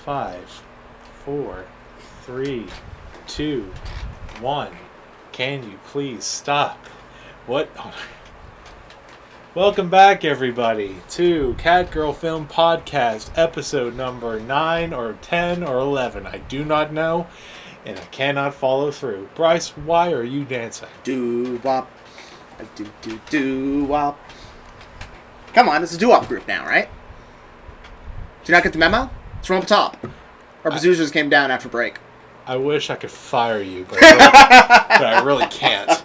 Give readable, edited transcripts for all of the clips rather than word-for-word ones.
5, 4, 3, 2, 1. Can you please stop? What? Oh. Welcome back, everybody, to Cat Girl Film Podcast, episode number 9 or 10 or 11. I do not know, and I cannot follow through. Bryce, why are you dancing? Doo-wop. Do-do-do-wop. Come on, it's a doo-wop group now, right? Did you not get the memo? It's from up top. Our producers came down after break. I wish I could fire you, but I really can't.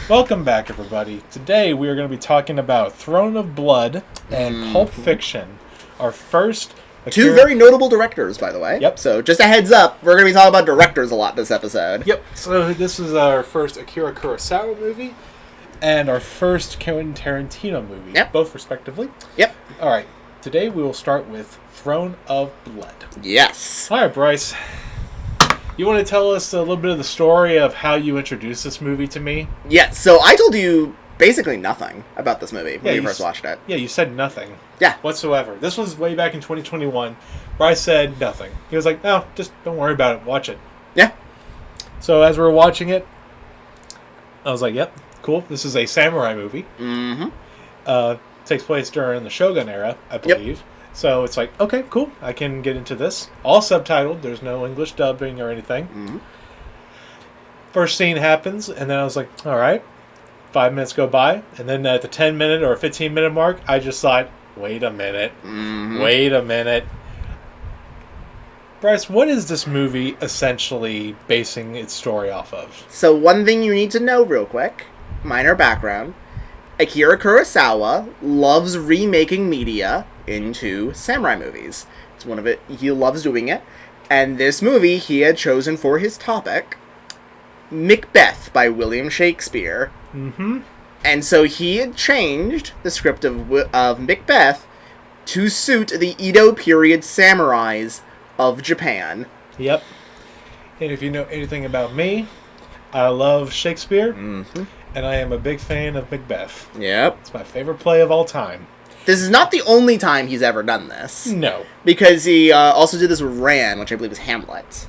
Welcome back, everybody. Today we are going to be talking about Throne of Blood and Pulp Fiction. Our first... Two very notable directors, by the way. Yep. So just a heads up, we're going to be talking about directors a lot this episode. Yep. So this is our first Akira Kurosawa movie and our first Quentin Tarantino movie. Yep. Both respectively. Yep. All right. Today we will start with Throne of Blood. Yes. All right, Bryce. You want to tell us a little bit of the story of how you introduced this movie to me? Yeah, so I told you basically nothing about this movie when you first watched it. Yeah, you said nothing. Yeah. Whatsoever. This was way back in 2021. Bryce said nothing. He was like, no, just don't worry about it. Watch it. Yeah. So as we were watching it, I was like, yep, cool. This is a samurai movie. Mm-hmm. Takes place during the Shogun era, I believe. Yep. So it's like, okay, cool. I can get into this. All subtitled. There's no English dubbing or anything. Mm-hmm. First scene happens, and then I was like, all right. 5 minutes go by, and then at the 10-minute or 15-minute mark, I just thought, wait a minute. Mm-hmm. Wait a minute. Bryce, what is this movie essentially basing its story off of? So one thing you need to know real quick, minor background, Akira Kurosawa loves remaking media into samurai movies. It's one of it. He loves doing it. And this movie he had chosen for his topic, Macbeth by William Shakespeare. Mm-hmm. And so he had changed the script of Macbeth to suit the Edo period samurais of Japan. Yep. And if you know anything about me, I love Shakespeare, and I am a big fan of Macbeth. Yep. It's my favorite play of all time. This is not the only time he's ever done this. No. Because he also did this with Ran, which I believe is Hamlet.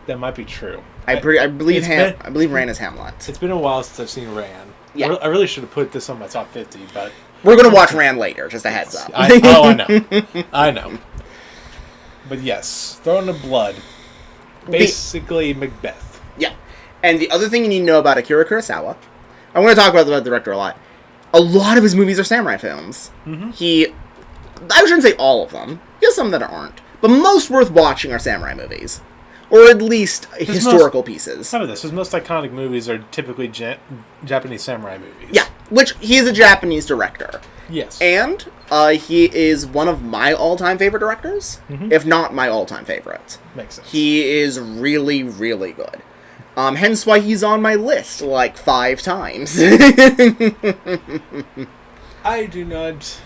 That might be true. I believe Ran is Hamlet. It's been a while since I've seen Ran. Yeah. I really should have put this on my top 50, but... We're going to watch Ran later, just a heads up. I know. I know. But yes, Throne of Blood. Basically Macbeth. Yeah. And the other thing you need to know about Akira Kurosawa, I want to talk about the director a lot. A lot of his movies are samurai films. Mm-hmm. I shouldn't say all of them. He has some that aren't. But most worth watching are samurai movies. Or at least historical pieces. How about this? His most iconic movies are typically Japanese samurai movies. Yeah, which he is a Japanese director. Yes. And he is one of my all-time favorite directors, if not my all-time favorite. Makes sense. He is really, really good. Hence why he's on my list like 5 times. I do not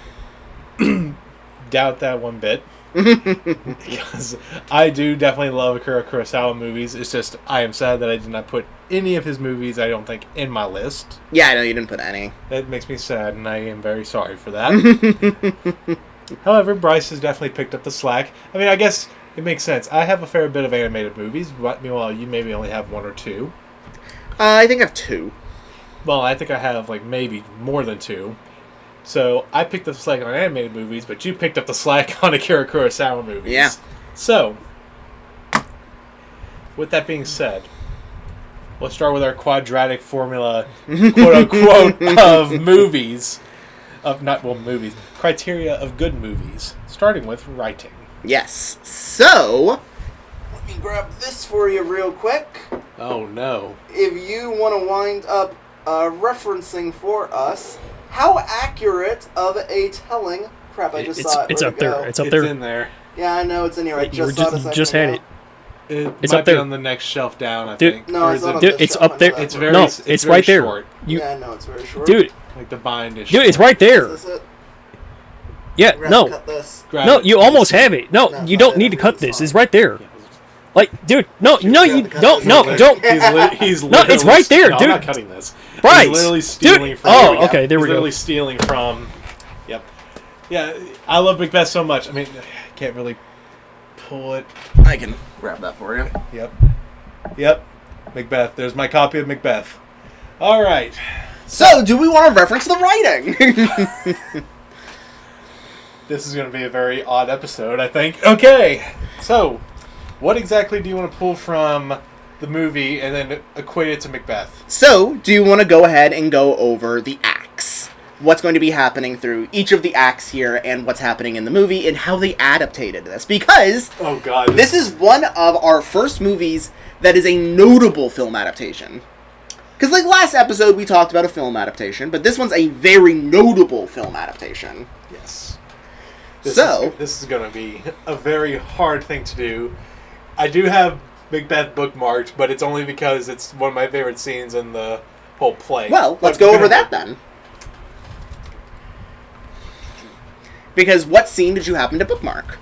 doubt that one bit. Because I do definitely love Akira Kurosawa movies. It's just, I am sad that I did not put any of his movies, I don't think, in my list. Yeah, I know you didn't put any. That makes me sad, and I am very sorry for that. However, Bryce has definitely picked up the slack. I mean, I guess it makes sense. I have a fair bit of animated movies, but meanwhile, you maybe only have 1 or 2. I think I have 2. Well, I think I have, like, maybe more than 2. So, I picked up the slack on animated movies, but you picked up the slack on Akira Kurosawa movies. Yeah. So, with that being said, let's start with our quadratic formula, quote-unquote, of movies. Criteria of good movies. Starting with writing. Yes. So, let me grab this for you real quick. Oh, no. If you want to wind up referencing for us... How accurate of a telling... Crap, I just saw it. It's up there. It's up there. It's in there. Yeah, I know it's in here. I just saw it a second just had ago. it. It's might up there. be on the next shelf down, I Dude, think. No, it's not on Dude, this it's shelf. up there. It's very, no, it's it's very right there. short. Yeah, I know it's very short. Dude. Like the bind is Dude, short. it's right there. Is this it? Yeah, no. Cut this. No, you almost have it. No, you don't need to cut this. It's right there. Like, dude, no, you don't. He's no, it's right there, no, dude. I'm not cutting this. Right. He's literally stealing dude. from... Oh, okay, there we He's go. literally stealing from... Yep. Yeah, I love Macbeth so much. I mean, I can't really pull it. I can grab that for you. Yep. Macbeth. There's my copy of Macbeth. All right. So, do we want to reference the writing? This is going to be a very odd episode, I think. Okay. So, what exactly do you want to pull from the movie and then equate it to Macbeth? So, do you want to go ahead and go over the acts? What's going to be happening through each of the acts here and what's happening in the movie and how they adapted this? Because oh god, this is one of our first movies that is a notable film adaptation. Because like last episode we talked about a film adaptation, but this one's a very notable film adaptation. Yes. This is going to be a very hard thing to do. I do have Macbeth bookmarked, but it's only because it's one of my favorite scenes in the whole play. Well, let's go over that then. Because what scene did you happen to bookmark?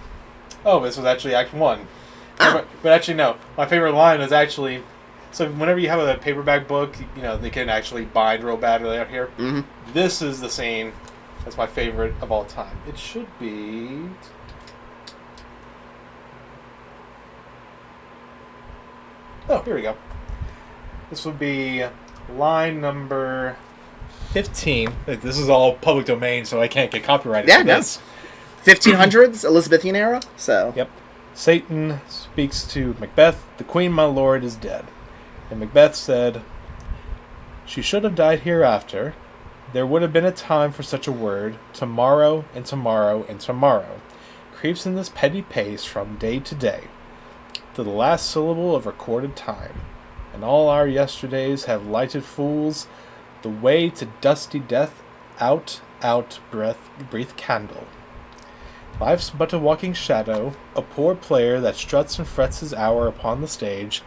Oh, this was actually Act 1. But actually, no. My favorite line is actually... So whenever you have a paperback book, you know, they can actually bind real badly out here. Mm-hmm. This is the scene that's my favorite of all time. It should be... Oh, here we go. This would be line number 15. This is all public domain, so I can't get copyrighted for this. 1500s, Elizabethan era, so... Yep. Satan speaks to Macbeth, "The queen, my lord, is dead." And Macbeth said, "She should have died hereafter. There would have been a time for such a word. Tomorrow and tomorrow and tomorrow creeps in this petty pace from day to day, to the last syllable of recorded time. And all our yesterdays have lighted fools the way to dusty death. Out, breathe candle. Life's but a walking shadow, a poor player that struts and frets his hour upon the stage,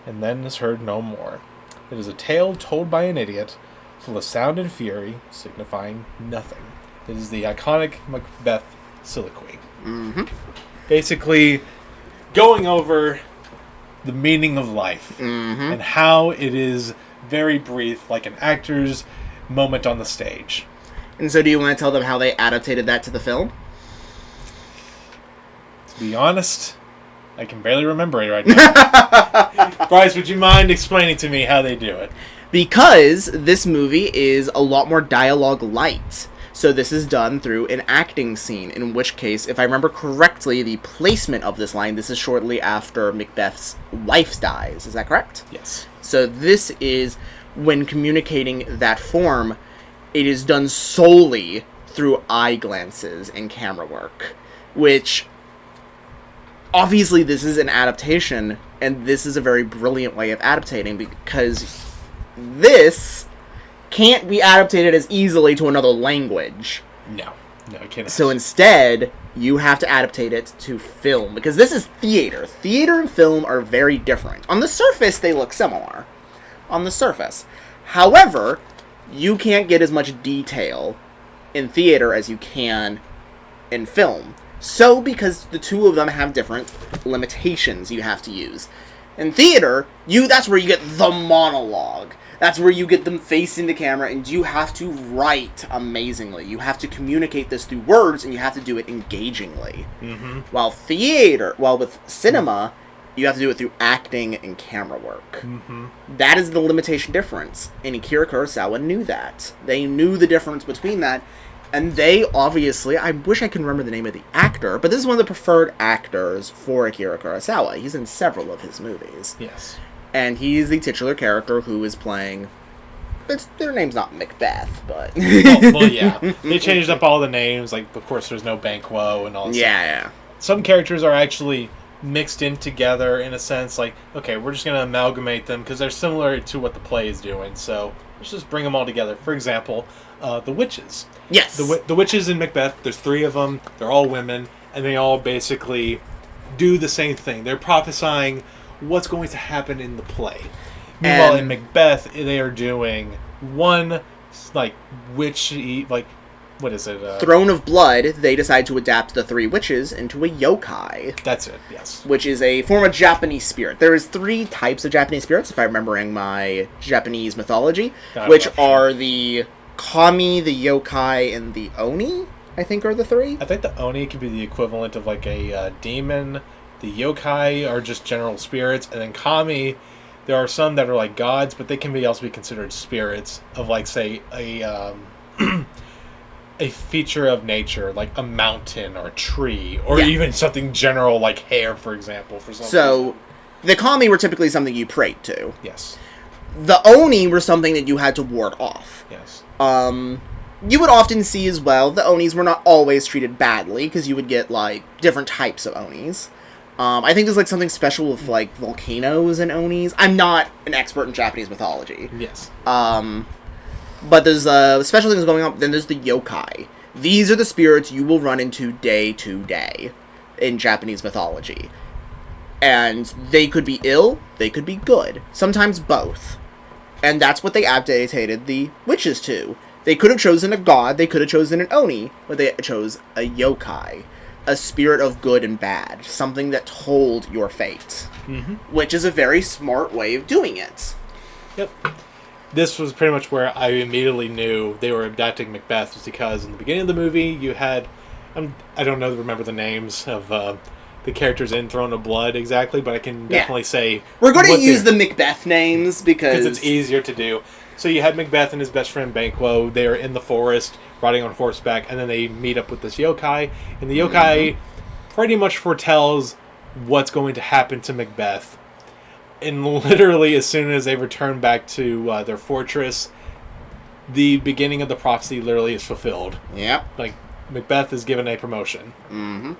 and then is heard no more. It is a tale told by an idiot, full of sound and fury, signifying nothing." It is the iconic Macbeth soliloquy. Mm-hmm. Basically, going over the meaning of life and how it is very brief, like an actor's moment on the stage. And so do you want to tell them how they adapted that to the film? To be honest, I can barely remember it right now. Bryce, would you mind explaining to me how they do it? Because this movie is a lot more dialogue light. So this is done through an acting scene, in which case, if I remember correctly, the placement of this line, this is shortly after Macbeth's wife dies. Is that correct? Yes. So this is, when communicating that form, it is done solely through eye glances and camera work, which... Obviously, this is an adaptation, and this is a very brilliant way of adaptating, because this can't be adapted as easily to another language. No, it cannot. So instead, you have to adaptate it to film, because this is theater. Theater and film are very different. On the surface, they look similar. On the surface. However, you can't get as much detail in theater as you can in film. So, because the two of them have different limitations you have to use. In theater, that's where you get the monologue. That's where you get them facing the camera, and you have to write amazingly. You have to communicate this through words, and you have to do it engagingly. Mm-hmm. While with cinema, you have to do it through acting and camera work. Mm-hmm. That is the limitation difference, and Akira Kurosawa knew that. They knew the difference between that. And they obviously, I wish I could remember the name of the actor, but this is one of the preferred actors for Akira Kurosawa. He's in several of his movies. Yes. And he's the titular character who is playing... Their name's not Macbeth, but... well, yeah. They changed up all the names. Like, of course, there's no Banquo and all that stuff. Yeah. Some characters are actually mixed in together in a sense. Like, okay, we're just going to amalgamate them because they're similar to what the play is doing. So let's just bring them all together. For example, the witches. Yes. The witches in Macbeth, there's 3 of them. They're all women. And they all basically do the same thing. They're prophesying what's going to happen in the play. Meanwhile, in Macbeth, they are doing one, like, witch, like, what is it? Throne of Blood, they decide to adapt the 3 witches into a yokai. That's it, yes. Which is a form of Japanese spirit. There is 3 types of Japanese spirits, if I'm remembering my Japanese mythology, which are the kami, the yokai, and the oni, I think are the 3. I think the oni could be the equivalent of, like, a demon. The yokai are just general spirits, and then kami, there are some that are like gods, but they can be also be considered spirits of, like, say, a a feature of nature, like a mountain or a tree, or even something general like hair, for example. For some reason. The kami were typically something you prayed to. Yes. The oni were something that you had to ward off. Yes. You would often see as well, the onis were not always treated badly, because you would get, like, different types of onis. I think there's, like, something special with, like, volcanoes and onis. I'm not an expert in Japanese mythology. Yes. But there's special things going on. Then there's the yokai. These are the spirits you will run into day to day in Japanese mythology. And they could be ill, they could be good. Sometimes both. And that's what they abdicated the witches to. They could have chosen a god, they could have chosen an oni, but they chose a yokai. A spirit of good and bad. Something that told your fate. Mm-hmm. Which is a very smart way of doing it. Yep. This was pretty much where I immediately knew they were abducting Macbeth, was because in the beginning of the movie you had, I don't remember the names of the characters in Throne of Blood exactly, but I can definitely say we're going to use the Macbeth names because it's easier to do. So you had Macbeth and his best friend Banquo. They are in the forest riding on horseback, and then they meet up with this yokai, and the yokai pretty much foretells what's going to happen to Macbeth. And literally, as soon as they return back to their fortress, the beginning of the prophecy literally is fulfilled. Yep. Like, Macbeth is given a promotion. Mm-hmm.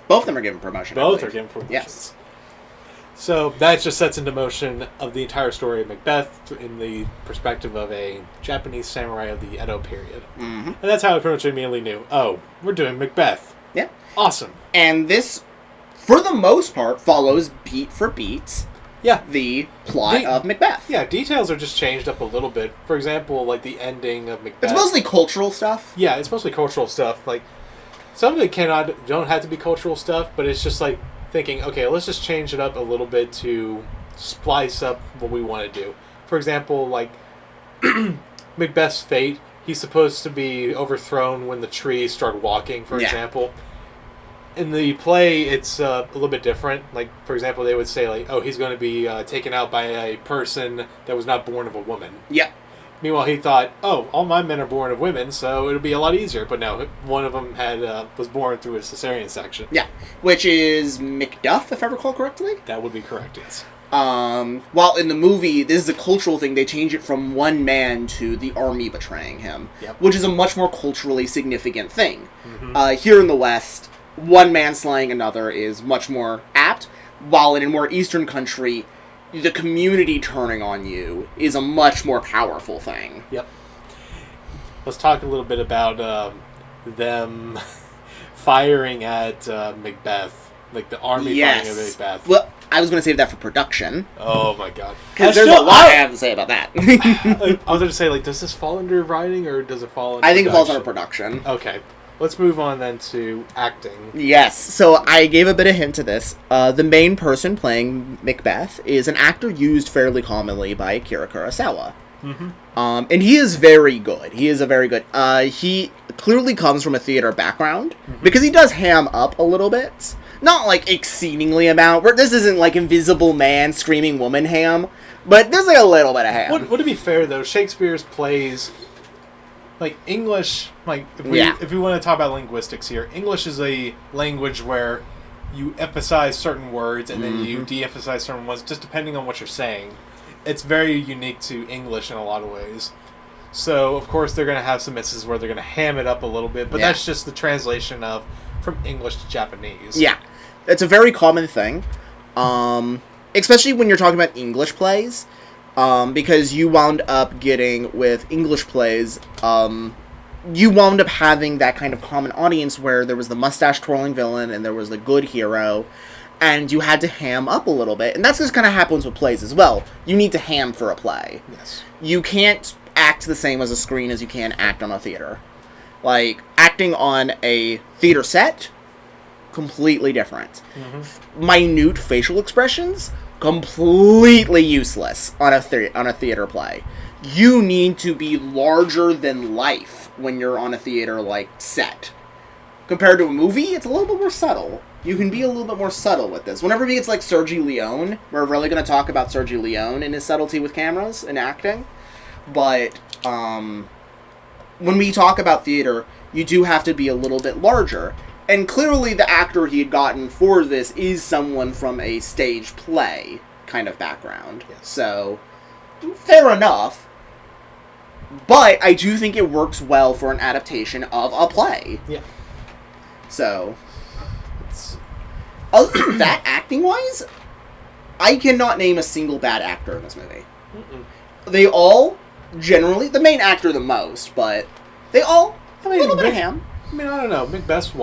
Both of them are given promotion. Both are given promotions. Yes. So that just sets into motion of the entire story of Macbeth in the perspective of a Japanese samurai of the Edo period. Mm-hmm. And that's how I pretty much immediately knew, oh, we're doing Macbeth. Yeah. Awesome. And this, for the most part, follows beat for beat the plot of Macbeth. Yeah, details are just changed up a little bit. For example, like the ending of Macbeth. It's mostly cultural stuff. Yeah, it's mostly cultural stuff. Like, some of it don't have to be cultural stuff, but it's just like thinking, okay, let's just change it up a little bit to splice up what we want to do. For example, like Macbeth's fate, he's supposed to be overthrown when the trees start walking, for example. In the play, it's a little bit different. Like, for example, they would say, like, oh, he's going to be taken out by a person that was not born of a woman. Yeah. Meanwhile, he thought, oh, all my men are born of women, so it'll be a lot easier. But no, one of them was born through a cesarean section. Yeah, which is Macduff, if I recall correctly. That would be correct, yes. While in the movie, this is a cultural thing, they change it from one man to the army betraying him, which is a much more culturally significant thing. Mm-hmm. Here in the West, one man slaying another is much more apt, while in a more Eastern country, the community turning on you is a much more powerful thing. Yep. Let's talk a little bit about them firing at Macbeth. Like the army firing at Macbeth. Well, I was going to save that for production. Oh my god. Because there's a lot I have to say about that. I was going to say, like, does this fall under writing or does it fall under I think it falls under production. Okay. Let's move on then to acting. Yes, so I gave a bit of hint to this. The main person playing Macbeth is an actor used fairly commonly by Akira Kurosawa. Mm-hmm. And he is very good. He he clearly comes from a theater background, because he does ham up a little bit. Not, like, exceedingly amount. This isn't, like, Invisible Man, Screaming Woman ham, but there's, like, a little bit of ham. Would it be fair, though, Shakespeare's plays... Like, English, like, if we want to talk about linguistics here, English is a language where you emphasize certain words and then you de-emphasize certain ones, just depending on what you're saying. It's very unique to English in a lot of ways. So, of course, they're going to have some misses where they're going to ham it up a little bit, but that's just the translation from English to Japanese. Yeah. It's a very common thing. Especially when you're talking about English plays. Because you wound up getting, with English plays, you wound up having that kind of common audience where there was the mustache-twirling villain and there was the good hero, and you had to ham up a little bit. And that's just kind of happens with plays as well. You need to ham for a play. Yes. You can't act the same as a screen as you can act on a theater. Like, acting on a theater set, completely different. Minute facial expressions, completely useless on a theater play. You need to be larger than life when you're on a theater like set. compared to a movie, it's a little bit more subtle. You can be a little bit more subtle with this. Whenever it's like Sergio Leone, we're really going to talk about Sergio Leone and his subtlety with cameras and acting. But when we talk about theater, you do have to be a little bit larger. And clearly the actor he had gotten for this is someone from a stage play kind of background. Yes. So, fair enough. But I do think it works well for an adaptation of a play. Yeah. So, other than that, acting-wise, I cannot name a single bad actor in this movie. Mm-mm. They all, generally, the main actor the most, but they all have a little bit of ham. I mean, I don't know. Macbeth's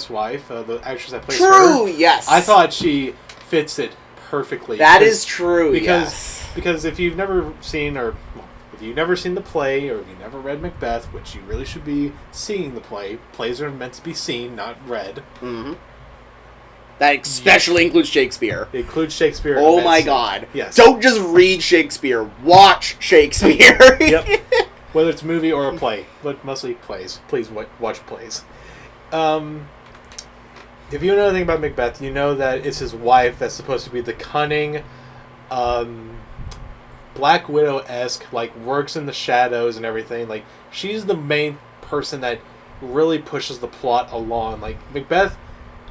wife, the actress that plays her. True, yes. I thought she fits it perfectly. That is true, Because if you've never seen, if you've never seen the play, or if you've never read Macbeth, which you really should be seeing the play. Plays are meant to be seen, not read. Mm-hmm. That especially includes Shakespeare. It includes Shakespeare. Oh my god. Yes. Don't just read Shakespeare. Watch Shakespeare. Yep. Whether it's a movie or a play, but mostly plays. Please watch plays. If you know anything about Macbeth, you know that it's his wife that's supposed to be the cunning, Black Widow-esque, like, works in the shadows and everything. Like, she's the main person that really pushes the plot along. Like, Macbeth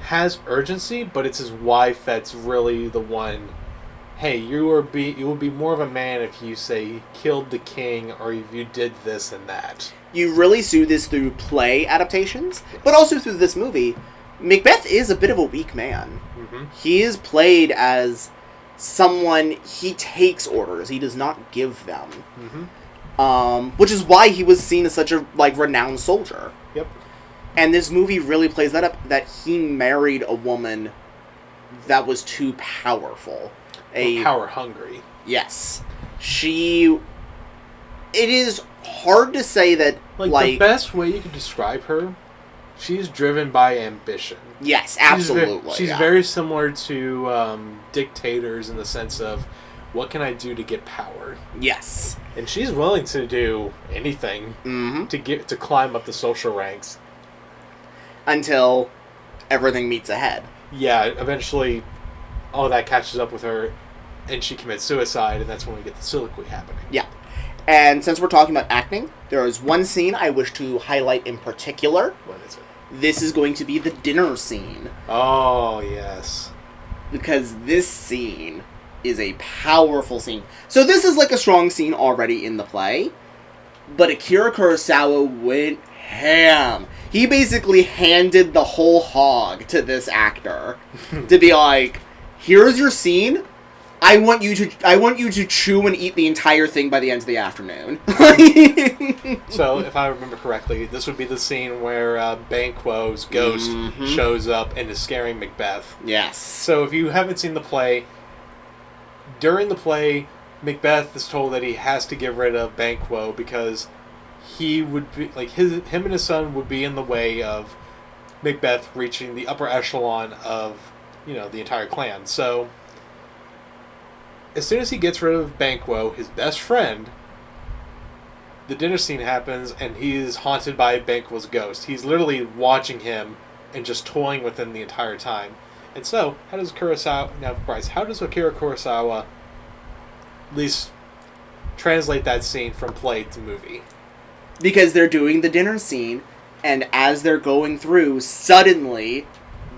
has urgency, but it's his wife that's really the one. Hey, you would be more of a man if you say you killed the king, or if you did this and that. You really see this through play adaptations, but also through this movie. Macbeth is a bit of a weak man. Mm-hmm. He is played as someone, he takes orders, he does not give them. Mm-hmm. Which is why he was seen as such a renowned soldier. Yep. And this movie really plays that up, that he married a woman that was too powerful. Power hungry. Yes. It is hard to say that, the best way you could describe her, she's driven by ambition. Yes, absolutely. She's very similar to dictators in the sense of, what can I do to get power? Yes. And she's willing to do anything to climb up the social ranks. Until everything meets a head. Yeah, eventually all that catches up with her, and she commits suicide, and that's when we get the soliloquy happening. Yeah. And since we're talking about acting, there is one scene I wish to highlight in particular. What is it? This is going to be the dinner scene. Oh, yes. Because this scene is a powerful scene. So this is like a strong scene already in the play, but Akira Kurosawa went ham. He basically handed the whole hog to this actor to be like, here's your scene. I want you to chew and eat the entire thing by the end of the afternoon. So, if I remember correctly, this would be the scene where Banquo's ghost shows up and is scaring Macbeth. Yes. So, if you haven't seen the play, during the play, Macbeth is told that he has to get rid of Banquo because he would be him and his son would be in the way of Macbeth reaching the upper echelon of, the entire clan. So, as soon as he gets rid of Banquo, his best friend, the dinner scene happens, and he is haunted by Banquo's ghost. He's literally watching him and just toying with him the entire time. And so, how does Akira Kurosawa at least translate that scene from play to movie? Because they're doing the dinner scene, and as they're going through, suddenly,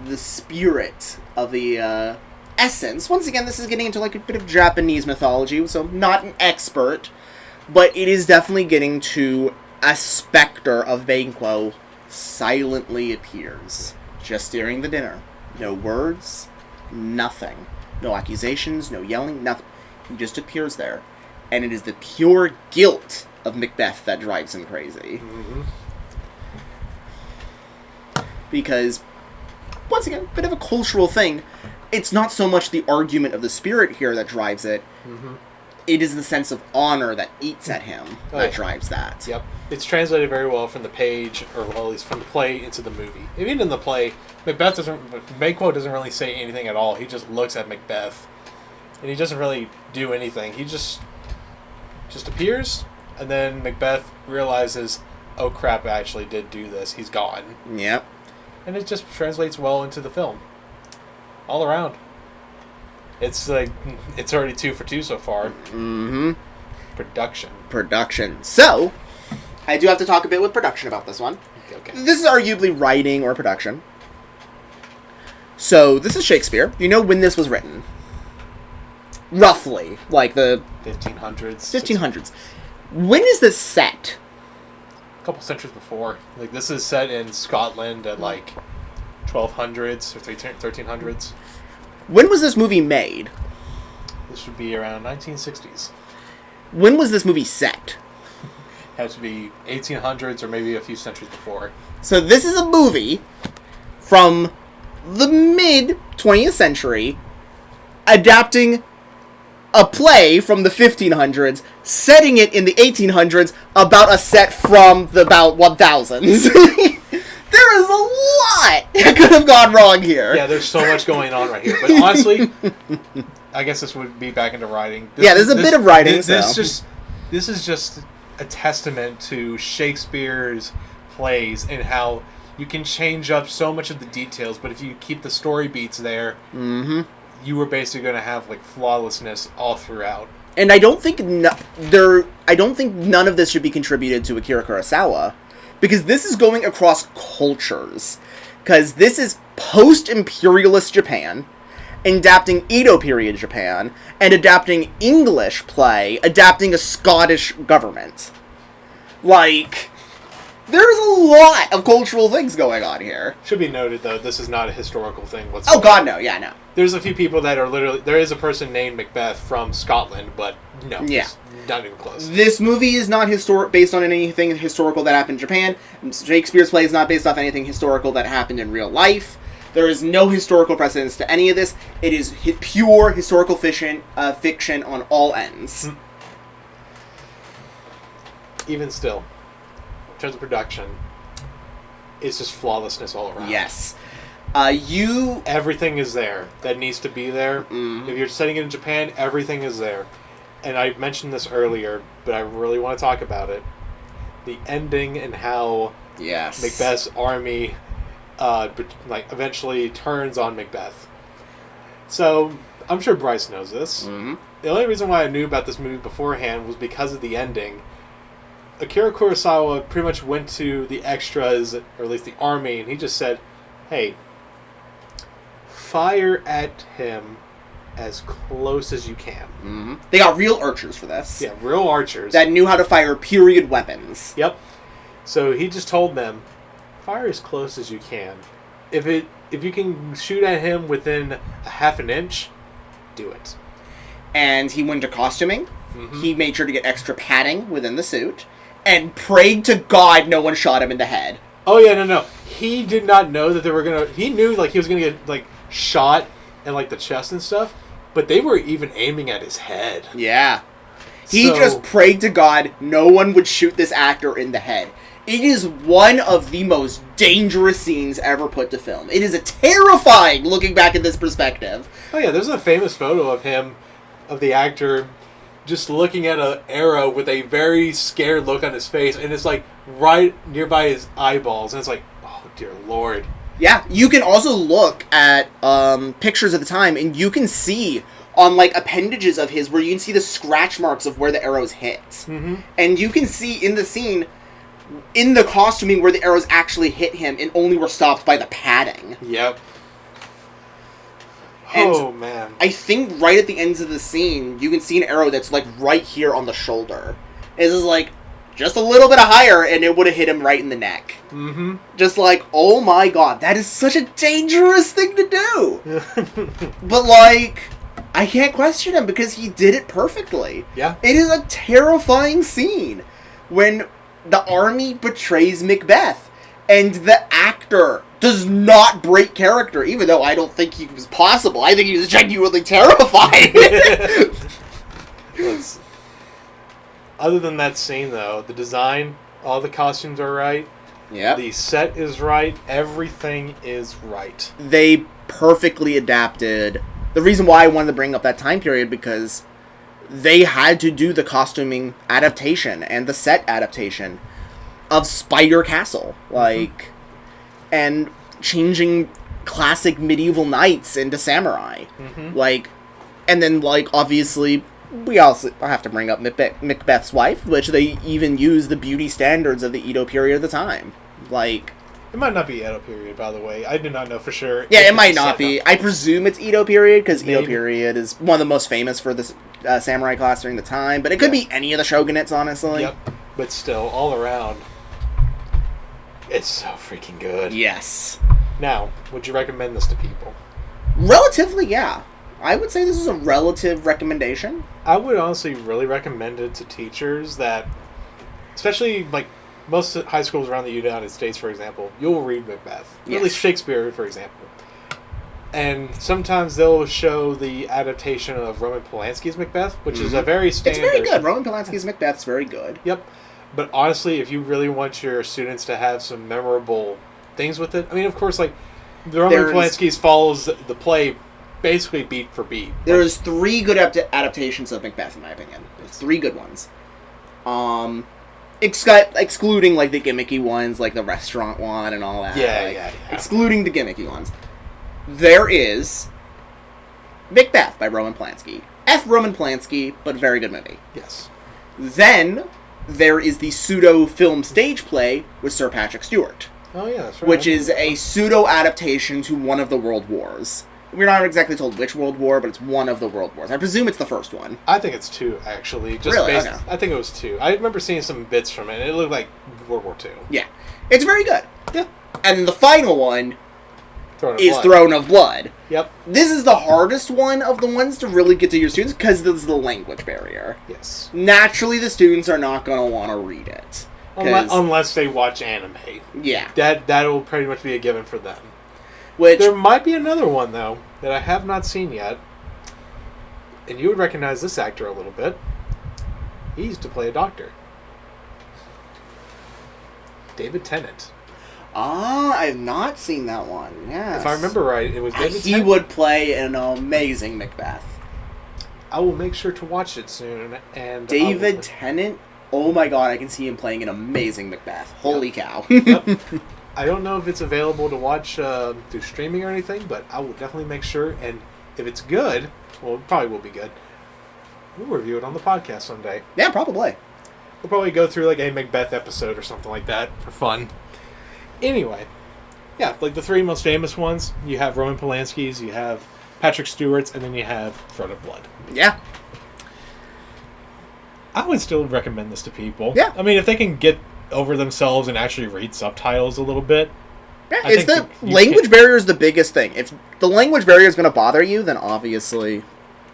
the spirit of the, essence. Once again, this is getting into a bit of Japanese mythology, so I'm not an expert, but it is definitely getting to a specter of Banquo silently appears just during the dinner. No words, nothing. No accusations, no yelling, nothing. He just appears there. And it is the pure guilt of Macbeth that drives him crazy. Mm-hmm. Because, once again, a bit of a cultural thing. It's not so much the argument of the spirit here that drives it. Mm-hmm. It is the sense of honor that eats at him that drives that. Yep. It's translated very well from the page, or at least from the play, into the movie. Even in the play, Banquo doesn't really say anything at all. He just looks at Macbeth, and he doesn't really do anything. He just appears, and then Macbeth realizes, oh crap, I actually did do this. He's gone. Yep. and it just translates well into the film. All around. It's like, it's already 2 for 2 so far. Mm-hmm. Production. So, I do have to talk a bit with production about this one. Okay. This is arguably writing or production. So, this is Shakespeare. You know when this was written? Roughly. Like the... 1500s. 1500s. When is this set? A couple centuries before. Like, this is set in Scotland at, like, 1200s or 1300s. When was this movie made? This would be around 1960s. When was this movie set? Has to be 1800s or maybe a few centuries before. So this is a movie from the mid-20th century adapting a play from the 1500s, setting it in the 1800s about a set from the about 1000s. There is a lot that could have gone wrong here. Yeah, there's so much going on right here. But honestly, I guess this would be back into writing. There's a bit of writing. This is just a testament to Shakespeare's plays and how you can change up so much of the details, but if you keep the story beats there, you were basically going to have like flawlessness all throughout. And I don't think none of this should be contributed to Akira Kurosawa, because this is going across cultures. Because this is post-imperialist Japan, adapting Edo period Japan, and adapting English play, adapting a Scottish government. Like, there's a lot of cultural things going on here. Should be noted, though, this is not a historical thing whatsoever. Oh, God, no. Yeah, no. There's a few people that are literally... There is a person named Macbeth from Scotland, but no. Yeah. Not even close. This movie is not based on anything historical that happened in Japan. Shakespeare's play is not based off anything historical that happened in real life. There is no historical precedence to any of this. It is pure historical fiction on all ends. Even still, in terms of production, it's just flawlessness all around. Yes. Everything is there that needs to be there. If you're setting it in Japan, everything is there. And I mentioned this earlier, but I really want to talk about it. The ending and how Macbeth's army eventually turns on Macbeth. So, I'm sure Bryce knows this. The only reason why I knew about this movie beforehand was because of the ending. Akira Kurosawa pretty much went to the extras, or at least the army, and he just said, hey, fire at him as close as you can. They got real archers for this. Yeah, real archers. That knew how to fire period weapons. Yep. So he just told them, fire as close as you can. If you can shoot at him within a half an inch, do it. And he went to costuming. He made sure to get extra padding within the suit. And prayed to God no one shot him in the head. Oh yeah, no. He did not know that they were gonna... He knew he was gonna get shot in the chest and stuff, but they were even aiming at his head. Yeah. He just prayed to God no one would shoot this actor in the head. It is one of the most dangerous scenes ever put to film. It is terrifying looking back at this perspective. Oh yeah, there's a famous photo of the actor just looking at an arrow with a very scared look on his face, and it's right nearby his eyeballs, and it's oh dear Lord. Yeah, you can also look at pictures of the time, and you can see on appendages of his where you can see the scratch marks of where the arrows hit. And you can see in the scene, in the costuming, where the arrows actually hit him and only were stopped by the padding. Yep. And man. I think right at the ends of the scene, you can see an arrow that's right here on the shoulder. This is just a little bit higher, and it would have hit him right in the neck. Just oh my God, that is such a dangerous thing to do. But I can't question him because he did it perfectly. Yeah. It is a terrifying scene when the army betrays Macbeth, and the actor does not break character, even though I don't think he was possible. I think he was genuinely terrified. Other than that scene, though, the design, all the costumes are right. Yeah. The set is right. Everything is right. They perfectly adapted. The reason why I wanted to bring up that time period, because they had to do the costuming adaptation and the set adaptation of Spider Castle. And changing classic medieval knights into samurai. Mm-hmm. Like, and then, like, obviously, we also have to bring up Macbeth's wife, which they even use the beauty standards of the Edo period at the time. Like... It might not be Edo period, by the way. I do not know for sure. Yeah, it might not be. I presume it's Edo period, because Edo Maybe. period is one of the most famous for the samurai class during the time, but it could be any of the shogunates, honestly. Yep. But still, all around, it's so freaking good. Yes. Now, would you recommend this to people? Relatively, yeah. I would say this is a relative recommendation. I would honestly really recommend it to teachers that, especially like most high schools around the United States, for example, you'll read Macbeth. Yes. At least Shakespeare, for example. And sometimes they'll show the adaptation of Roman Polanski's Macbeth, which is a very standard... It's very good. Roman Polanski's Macbeth's very good. Yep. But honestly, if you really want your students to have some memorable things with it, I mean, of course, like, the Roman Polanski's follows the play basically beat for beat. There's 3 good adaptations of Macbeth, in my opinion. There's 3 good ones. Excluding, like, the gimmicky ones, like the restaurant one and all that. Yeah. Excluding the gimmicky ones. There is Macbeth by Roman Polanski. Roman Polanski, but very good movie. Yes. Then there is the pseudo-film stage play with Sir Patrick Stewart. Oh, yeah, that's right. Which is a pseudo-adaptation to one of the World Wars. We're not exactly told which World War, but it's one of the World Wars. I presume it's the first one. I think it's 2, actually. Really? Okay. I think it was 2. I remember seeing some bits from it, and it looked like World War II. Yeah. It's very good. Yeah. And the final one is Blood. Throne of Blood. Yep. This is the hardest one of the ones to really get to your students because this is the language barrier. Yes. Naturally, the students are not going to want to read it. Unless they watch anime. Yeah. That will pretty much be a given for them. Which There might be another one, though, that I have not seen yet. And you would recognize this actor a little bit. He used to play a doctor. David Tennant. I have not seen that one. Yes. If I remember right, it was David Tennant. He would play an amazing Macbeth. I will make sure to watch it soon. And David Tennant? Oh my god, I can see him playing an amazing Macbeth. Holy cow. Yep. I don't know if it's available to watch through streaming or anything, but I will definitely make sure. And if it's good, well, it probably will be good, we'll review it on the podcast someday. Yeah, probably. We'll probably go through like a Macbeth episode or something like that for fun. Anyway, yeah, like the 3 most famous ones, you have Roman Polanski's, you have Patrick Stewart's, and then you have Throne of Blood. Yeah. I would still recommend this to people. Yeah. I mean, if they can get over themselves and actually read subtitles a little bit. Yeah, it's the language barrier is the biggest thing. If the language barrier is going to bother you, then obviously...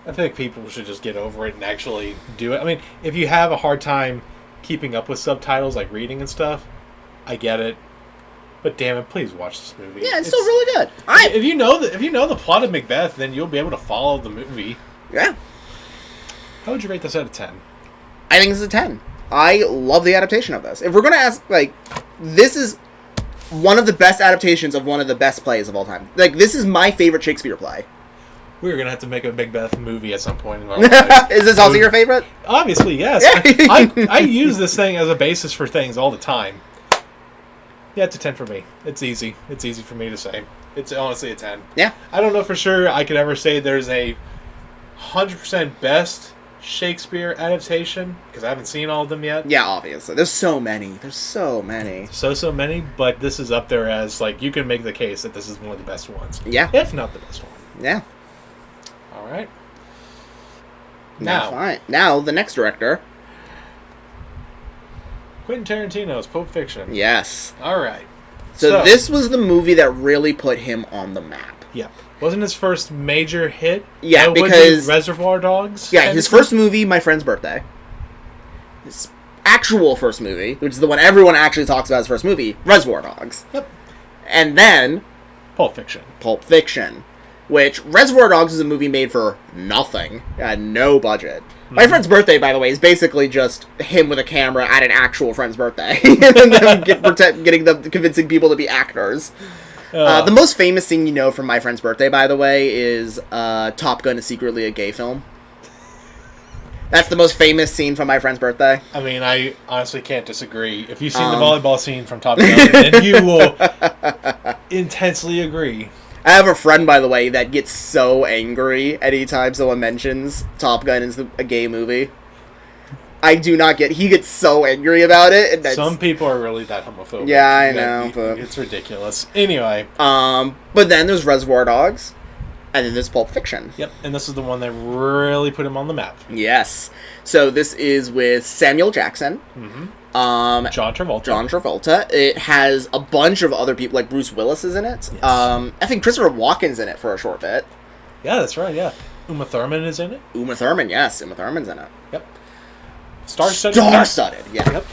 I think people should just get over it and actually do it. I mean, if you have a hard time keeping up with subtitles, like reading and stuff, I get it. But damn it, please watch this movie. Yeah, it's still really good. If you know the plot of Macbeth, then you'll be able to follow the movie. Yeah. How would you rate this out of 10? I think this is a 10. I love the adaptation of this. If we're going to ask, like, this is one of the best adaptations of one of the best plays of all time. Like, this is my favorite Shakespeare play. We're going to have to make a Macbeth movie at some point in our lives. Is this also your favorite? Obviously, yes. I use this thing as a basis for things all the time. Yeah, it's a 10 for me. It's easy. It's easy for me to say. It's honestly a 10. Yeah. I don't know for sure I could ever say there's a 100% best Shakespeare adaptation, because I haven't seen all of them yet. Yeah, obviously. There's so many. So many, but this is up there as, like, you can make the case that this is one of the best ones. Yeah. If not the best one. Yeah. Alright. Now, the next director. Quentin Tarantino's Pulp Fiction. Yes. Alright. So this was the movie that really put him on the map. Yep. Wasn't his first major hit? Yeah, because... Reservoir Dogs? Yeah, his first movie, My Friend's Birthday. His actual first movie, which is the one everyone actually talks about as first movie, Reservoir Dogs. Yep. And then... Pulp Fiction. Which, Reservoir Dogs is a movie made for nothing. Had no budget. My Friend's Birthday, by the way, is basically just him with a camera at an actual friend's birthday. And then convincing people to be actors. The most famous thing you know from My Friend's Birthday, by the way, is Top Gun is secretly a gay film. That's the most famous scene from My Friend's Birthday. I mean, I honestly can't disagree. If you've seen the volleyball scene from Top Gun, then you will intensely agree. I have a friend, by the way, that gets so angry anytime someone mentions Top Gun is a gay movie. I do not get... He gets so angry about it. And some people are really that homophobic. Yeah, I know, but... It's ridiculous. Anyway. But then there's Reservoir Dogs, and then there's Pulp Fiction. Yep, and this is the one that really put him on the map. Yes. So this is with Samuel Jackson. Mm-hmm. John Travolta. It has a bunch of other people, like Bruce Willis is in it. Yes. I think Christopher Walken's in it for a short bit. Yeah, that's right, yeah. Uma Thurman is in it. Uma Thurman's in it. Yep. Star-studded, yeah. Yep.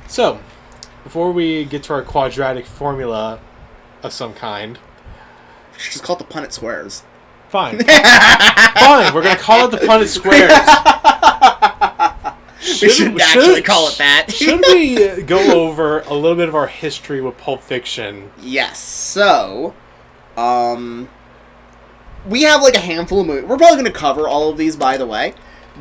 So, before we get to our quadratic formula of some kind... Just call it the Punnett Squares. Fine. Fine, we're going to call it the Punnett Squares. We shouldn't actually call it that. Should we go over a little bit of our history with Pulp Fiction? Yes. So, we have like a handful of movies. We're probably going to cover all of these, by the way.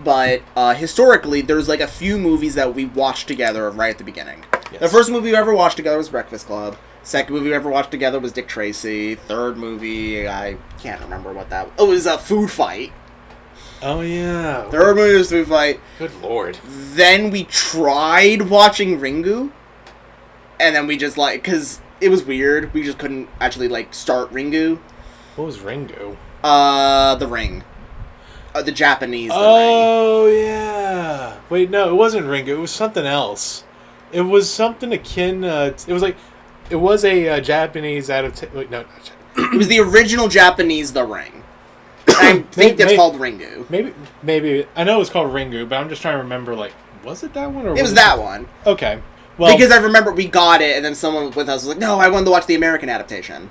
But historically, there's like a few movies that we watched together right at the beginning. Yes. The first movie we ever watched together was Breakfast Club. Second movie we ever watched together was Dick Tracy. Third movie, I can't remember what that was. Oh, it was a Food Fight. Oh, yeah. Third movie was Food Fight. Good lord. Then we tried watching Ringu. And then we just like, because it was weird. We just couldn't actually like start Ringu. What was Ringu? The Ring. The Japanese The Ring. Oh, yeah. Wait, no, it wasn't Ringu. It was something else. It was something akin, it was like, it was a Japanese adaptation. Wait, no. It was the original Japanese The Ring. I think it's called Ringu. Maybe. I know it was called Ringu, but I'm just trying to remember, like, was it that one? Or it was that one. Okay. Well, because I remember we got it, and then someone with us was like, no, I wanted to watch the American adaptation.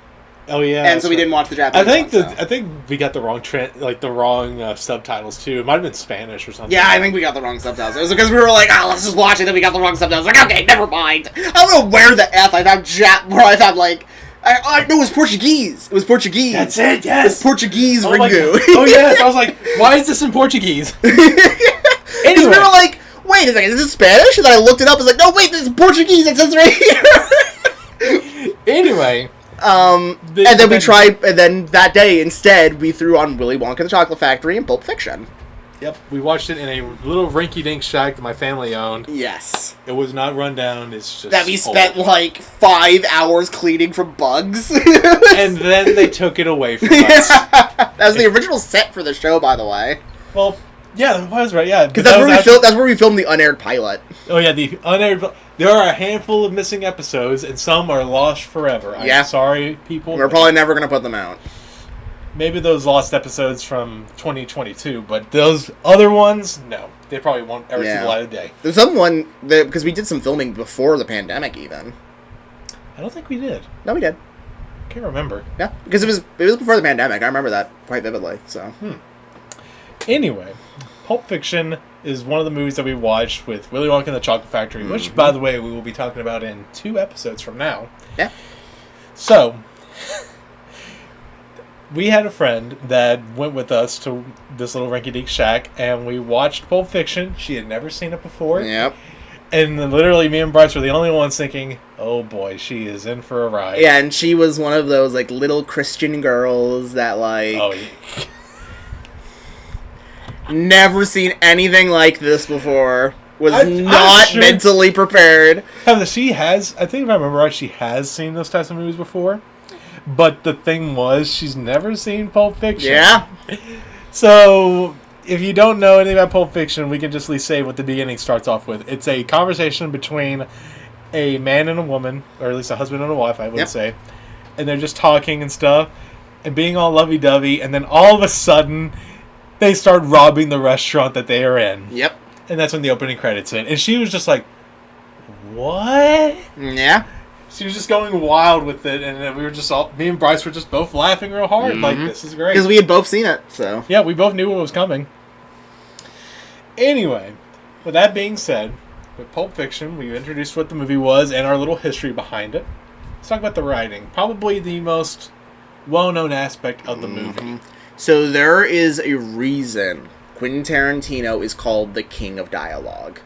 Oh, yeah. And so we didn't watch the Japanese I think we got the wrong subtitles, too. It might have been Spanish or something. Yeah, I think we got the wrong subtitles. It was because we were like, oh, let's just watch it, then we got the wrong subtitles. Like, okay, never mind. I don't know where the F I found like... I know it was Portuguese. It was Portuguese. That's it, yes. It was Portuguese Ringu. Oh, yes. I was like, why is this in Portuguese? Anyway. We were like, wait a second, is this Spanish? And then I looked it up. I was like, no, wait, this is Portuguese. It says right here. Anyway. And then that day, instead, we threw on Willy Wonka and the Chocolate Factory and Pulp Fiction. Yep, we watched it in a little rinky-dink shack that my family owned. Yes. It was not run down, it's just that we spent, like, 5 hours cleaning from bugs. And then they took it away from us. That was the original set for the show, by the way. Well, yeah, that was right, yeah. Because that's where we filmed the unaired pilot. Oh, yeah, the unaired... There are a handful of missing episodes, and some are lost forever. I'm sorry, people. We're probably never going to put them out. Maybe those lost episodes from 2022, but those other ones, no. They probably won't ever see the light of day. There's someone, because we did some filming before the pandemic, even. I don't think we did. No, we did. Can't remember. Yeah, because it was before the pandemic. I remember that quite vividly, so. Anyway, Pulp Fiction is one of the movies that we watched with Willy Wonka and the Chocolate Factory, which, by the way, we will be talking about in 2 episodes from now. Yeah. So... we had a friend that went with us to this little rinky-dink shack, and we watched Pulp Fiction. She had never seen it before. Yep. And literally, me and Bryce were the only ones thinking, oh boy, she is in for a ride. Yeah, and she was one of those, like, little Christian girls that, like... Oh, yeah. Never seen anything like this before. Was not mentally prepared. She has, I think if I remember right, she has seen those types of movies before. But the thing was, she's never seen Pulp Fiction. Yeah. So, if you don't know anything about Pulp Fiction, we can just at least say what the beginning starts off with. It's a conversation between a man and a woman, or at least a husband and a wife, I would say. And they're just talking and stuff, and being all lovey-dovey, and then all of a sudden, they start robbing the restaurant that they are in. Yep. And that's when the opening credits hit. And she was just like, what? Yeah. She was just going wild with it, and we were just me and Bryce were just both laughing real hard. Like, this is great. Because we had both seen it, so. Yeah, we both knew what was coming. Anyway, with that being said, with Pulp Fiction, we introduced what the movie was and our little history behind it. Let's talk about the writing. Probably the most well-known aspect of the movie. So there is a reason Quentin Tarantino is called the King of Dialogue.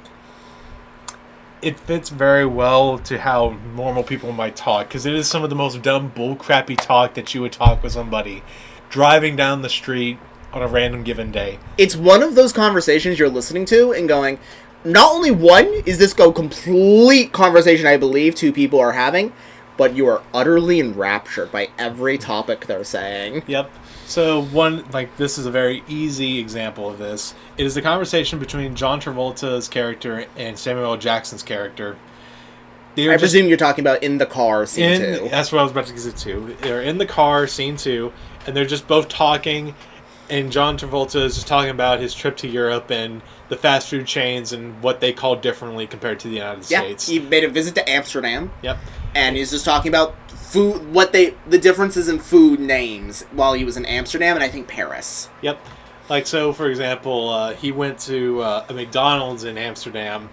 it fits very well to how normal people might talk, because it is some of the most dumb, bullcrappy talk that you would talk with somebody driving down the street on a random given day. It's one of those conversations you're listening to and going, not only one is this a complete conversation I believe two people are having, but you are utterly enraptured by every topic they're saying. Yep. So this is a very easy example of this. It is the conversation between John Travolta's character and Samuel L. Jackson's character. I presume you're talking about in the car, scene 2. That's what I was about to get to. They're in the car, scene 2, and they're just both talking, and John Travolta is just talking about his trip to Europe and the fast food chains and what they call differently compared to the United States. He made a visit to Amsterdam. Yep. And he's just talking about food, the differences in food names while he was in Amsterdam and I think Paris. Yep. Like, so, for example, he went to a McDonald's in Amsterdam,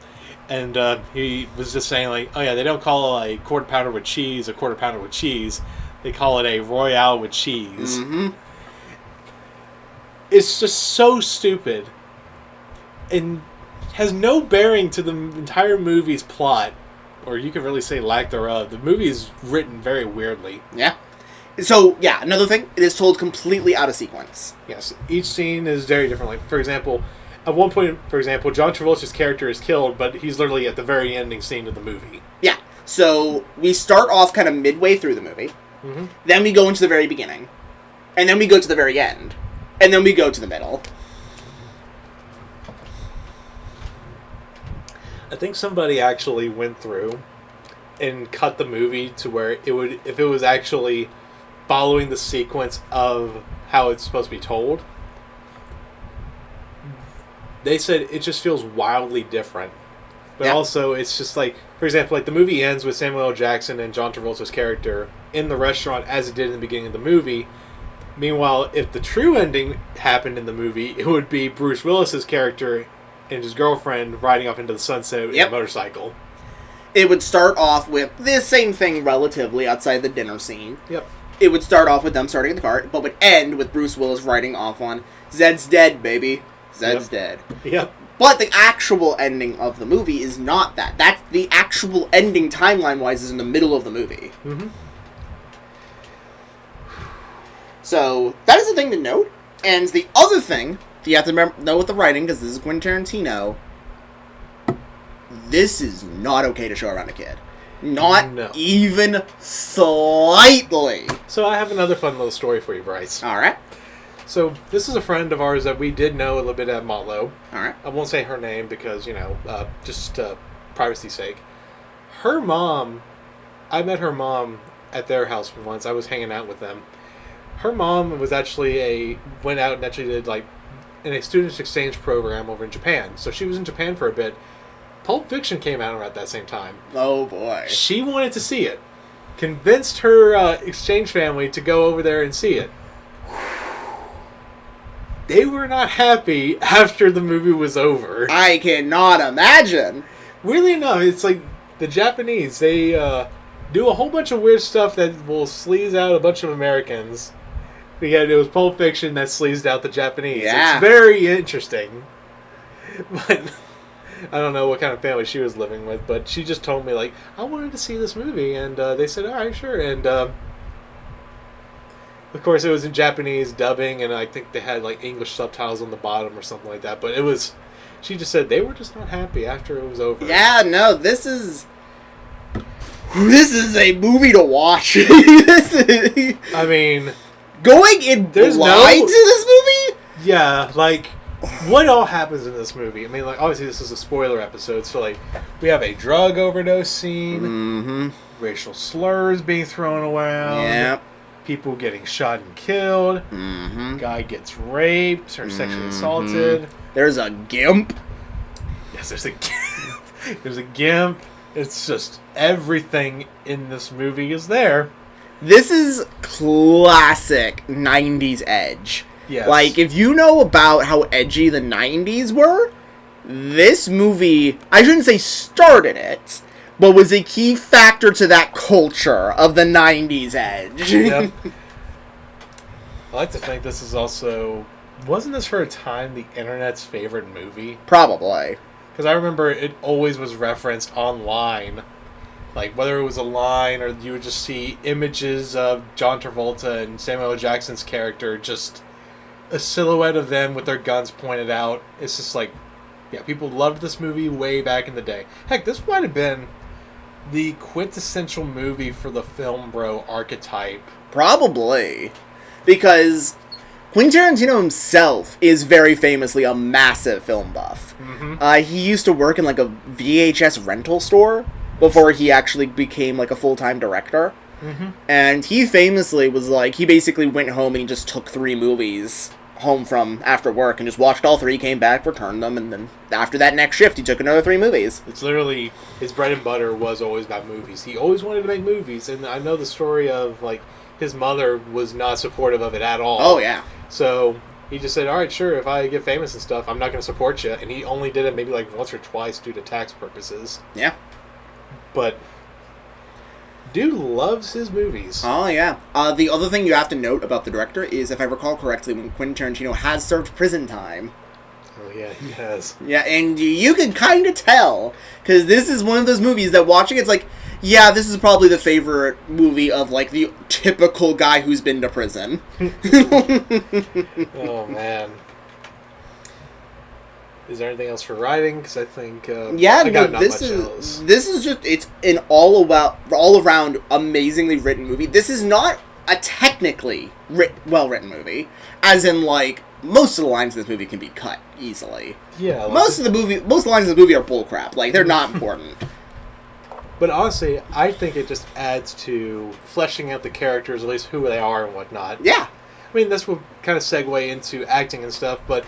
and he was just saying, like, oh yeah, they don't call a quarter pounder with cheese a quarter pounder with cheese. They call it a Royale with cheese. Mm-hmm. It's just so stupid and has no bearing to the entire movie's plot, or you could really say lack thereof. The movie is written very weirdly. Yeah. So, yeah, another thing, it is told completely out of sequence. Yes, each scene is very different. Like, for example, at one point, John Travolta's character is killed, but he's literally at the very ending scene of the movie. Yeah. So, we start off kind of midway through the movie, then we go into the very beginning, and then we go to the very end, and then we go to the middle. I think somebody actually went through and cut the movie to where it would, if it was actually following the sequence of how it's supposed to be told, they said it just feels wildly different. But also, it's just like, for example, like the movie ends with Samuel L. Jackson and John Travolta's character in the restaurant as it did in the beginning of the movie. Meanwhile, if the true ending happened in the movie, it would be Bruce Willis's character and his girlfriend riding off into the sunset in a motorcycle. It would start off with the same thing relatively outside the dinner scene. Yep. It would start off with them starting in the car, but would end with Bruce Willis riding off on Zed's dead, baby. Zed's dead. Yep. But the actual ending of the movie is not that. That's the actual ending timeline-wise is in the middle of the movie. Mm-hmm. So, that is the thing to note. And the other thing you have to know with the writing, because this is Quentin Tarantino, this is not okay to show around a kid. Not even slightly. So I have another fun little story for you, Bryce. Alright. So this is a friend of ours that we did know a little bit at Motlow. Alright. I won't say her name because, just privacy's sake. Her mom, I met her mom at their house once. I was hanging out with them. Her mom was actually went out and actually did in a student exchange program over in Japan. So she was in Japan for a bit. Pulp Fiction came out around that same time. Oh boy. She wanted to see it. Convinced her exchange family to go over there and see it. They were not happy after the movie was over. I cannot imagine. Really enough, it's like the Japanese, they do a whole bunch of weird stuff that will sleaze out a bunch of Americans. Because it was Pulp Fiction that sleazed out the Japanese. Yeah. It's very interesting. But I don't know what kind of family she was living with, but she just told me, I wanted to see this movie, and they said, alright, sure. And, of course, it was in Japanese dubbing, and I think they had, English subtitles on the bottom or something like that. But she just said they were just not happy after it was over. Yeah, no, this is a movie to watch. I mean, going in blind to this movie? Yeah, what all happens in this movie? I mean, obviously this is a spoiler episode, so, we have a drug overdose scene, racial slurs being thrown around, yep. People getting shot and killed, guy gets raped or sexually assaulted. There's a gimp. Yes, there's a gimp. There's a gimp. It's just everything in this movie is there. This is classic 90s edge. Yes. If you know about how edgy the 90s were, this movie, I shouldn't say started it, but was a key factor to that culture of the 90s edge. Yep. I like to think this is also... Wasn't this for a time the internet's favorite movie? Probably. Because I remember it always was referenced online. Like, whether it was a line or you would just see images of John Travolta and Samuel L. Jackson's character, just a silhouette of them with their guns pointed out. It's just like, yeah, people loved this movie way back in the day. Heck, this might have been the quintessential movie for the film bro archetype. Probably. Because Quentin Tarantino himself is very famously a massive film buff. Mm-hmm. He used to work in like a VHS rental store before he actually became like a full-time director. Mm-hmm. And he famously was like, he basically went home and he just took 3 movies home from after work and just watched all 3, came back, returned them, and then after that next shift he took another 3 movies. It's literally, his bread and butter was always about movies. He always wanted to make movies, and I know the story of, like, his mother was not supportive of it at all. Oh, yeah. So he just said, alright, sure, if I get famous and stuff, I'm not going to support you. And he only did it maybe like once or twice due to tax purposes. Yeah. But dude loves his movies. Oh, yeah. The other thing you have to note about the director is, if I recall correctly, when Quentin Tarantino has served prison time. Oh, yeah, he has. Yeah, and you can kind of tell, because this is one of those movies that watching it's like, yeah, this is probably the favorite movie of, like, the typical guy who's been to prison. Oh, man. Is there anything else for writing? Because I think this is just, it's an all around amazingly written movie. This is not a technically well-written movie, as in, like, most of the lines in this movie can be cut easily. Yeah. Most of the lines in the movie are bullcrap. Like, they're not important. But honestly, I think it just adds to fleshing out the characters, at least who they are and whatnot. Yeah. I mean, this will kind of segue into acting and stuff, but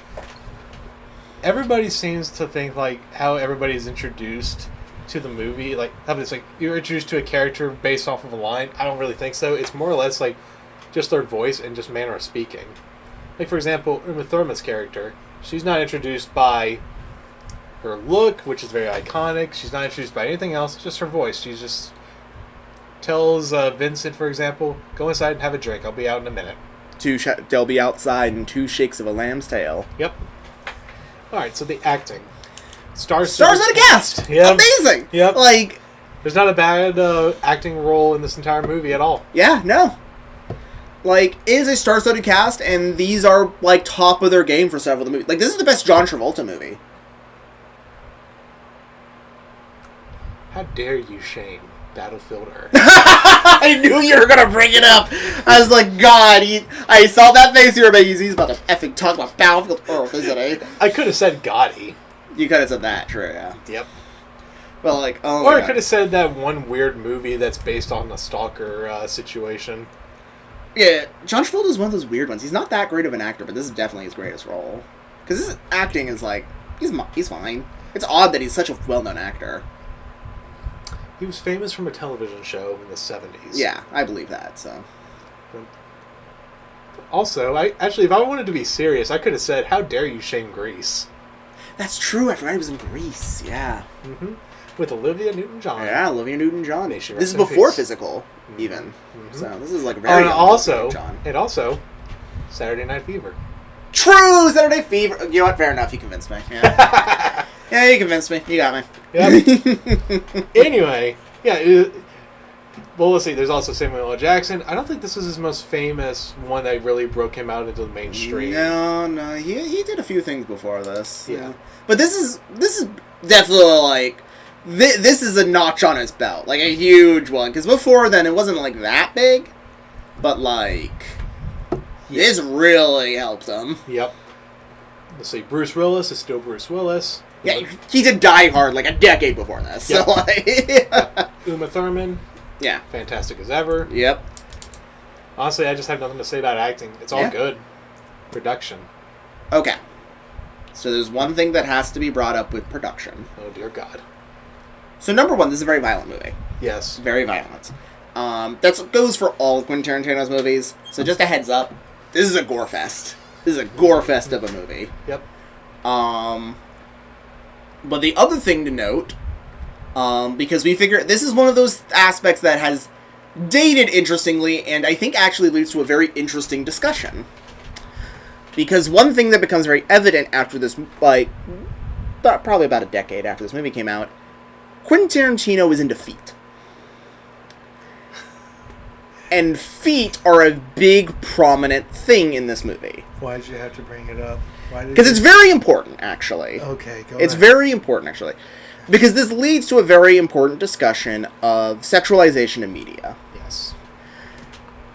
everybody seems to think, like, how everybody's introduced to the movie, like, how it's like, you're introduced to a character based off of a line. I don't really think so. It's more or less, like, just their voice and just manner of speaking. Like, for example, Uma Thurman's character, she's not introduced by her look, which is very iconic. She's not introduced by anything else, just her voice. She just tells Vincent, for example, go inside and have a drink. I'll be out in a minute. They'll be outside in 2 shakes of a lamb's tail. Yep. Alright, so the acting. Stars of the cast! Yep. Amazing! Yep. Like, there's not a bad acting role in this entire movie at all. Yeah, no. Like, it is a star-studded cast, and these are, like, top of their game for several of the movies. Like, this is the best John Travolta movie. How dare you shame Battlefield Earth? I knew you were gonna bring it up. I was like, God, I saw that face you were making. He's about to effing talk about Battlefield Earth, isn't he? I could have said Gotti. You could have said that, true, yeah. Yep. Well, like, oh or my I God. could have said that one weird movie that's based on a stalker situation. Yeah, John Travolta is one of those weird ones. He's not that great of an actor, but this is definitely his greatest role. Because his acting is like, he's fine. It's odd that he's such a well-known actor. He was famous from a television show in the 70s. Yeah, I believe that, so. Also, if I wanted to be serious, I could have said, how dare you shame Grease? That's true, I forgot he was in Grease, yeah. Mm-hmm. With Olivia Newton-John. Yeah, Olivia Newton-John. May she This is rest in before peace. Physical, even. Mm-hmm. So, this is like very young also, Newton-John. and also, Saturday Night Fever. True! Saturday Fever! You know what? Fair enough, you convinced me. Yeah, yeah, you convinced me. You got me. Yep. Anyway, yeah. Well, let's see. There's also Samuel L. Jackson. I don't think this was his most famous one that really broke him out into the mainstream. No, he did a few things before this. Yeah. But this is definitely like this is a notch on his belt, like a huge one. Because before then it wasn't like that big, but like this really helped him. Yep. Let's see. Bruce Willis is still Bruce Willis. Yeah, he did Die Hard like a decade before this. Yep. So like, Uma Thurman. Yeah. Fantastic as ever. Yep. Honestly, I just have nothing to say about acting. It's all good. Production. Okay. So there's one thing that has to be brought up with production. Oh, dear God. So number one, this is a very violent movie. Yes. Very violent. That goes for all of Quentin Tarantino's movies. So just a heads up, this is a gore fest. This is a gore fest of a movie. Yep. But the other thing to note, because we figure this is one of those aspects that has dated interestingly, and I think actually leads to a very interesting discussion. Because one thing that becomes very evident after this, like probably about a decade after this movie came out, Quentin Tarantino is into feet. And feet are a big, prominent thing in this movie. Why'd you have to bring it up? Because it's very important, actually. Okay, go It's ahead. very important, actually. Because this leads to a very important discussion of sexualization in media. Yes.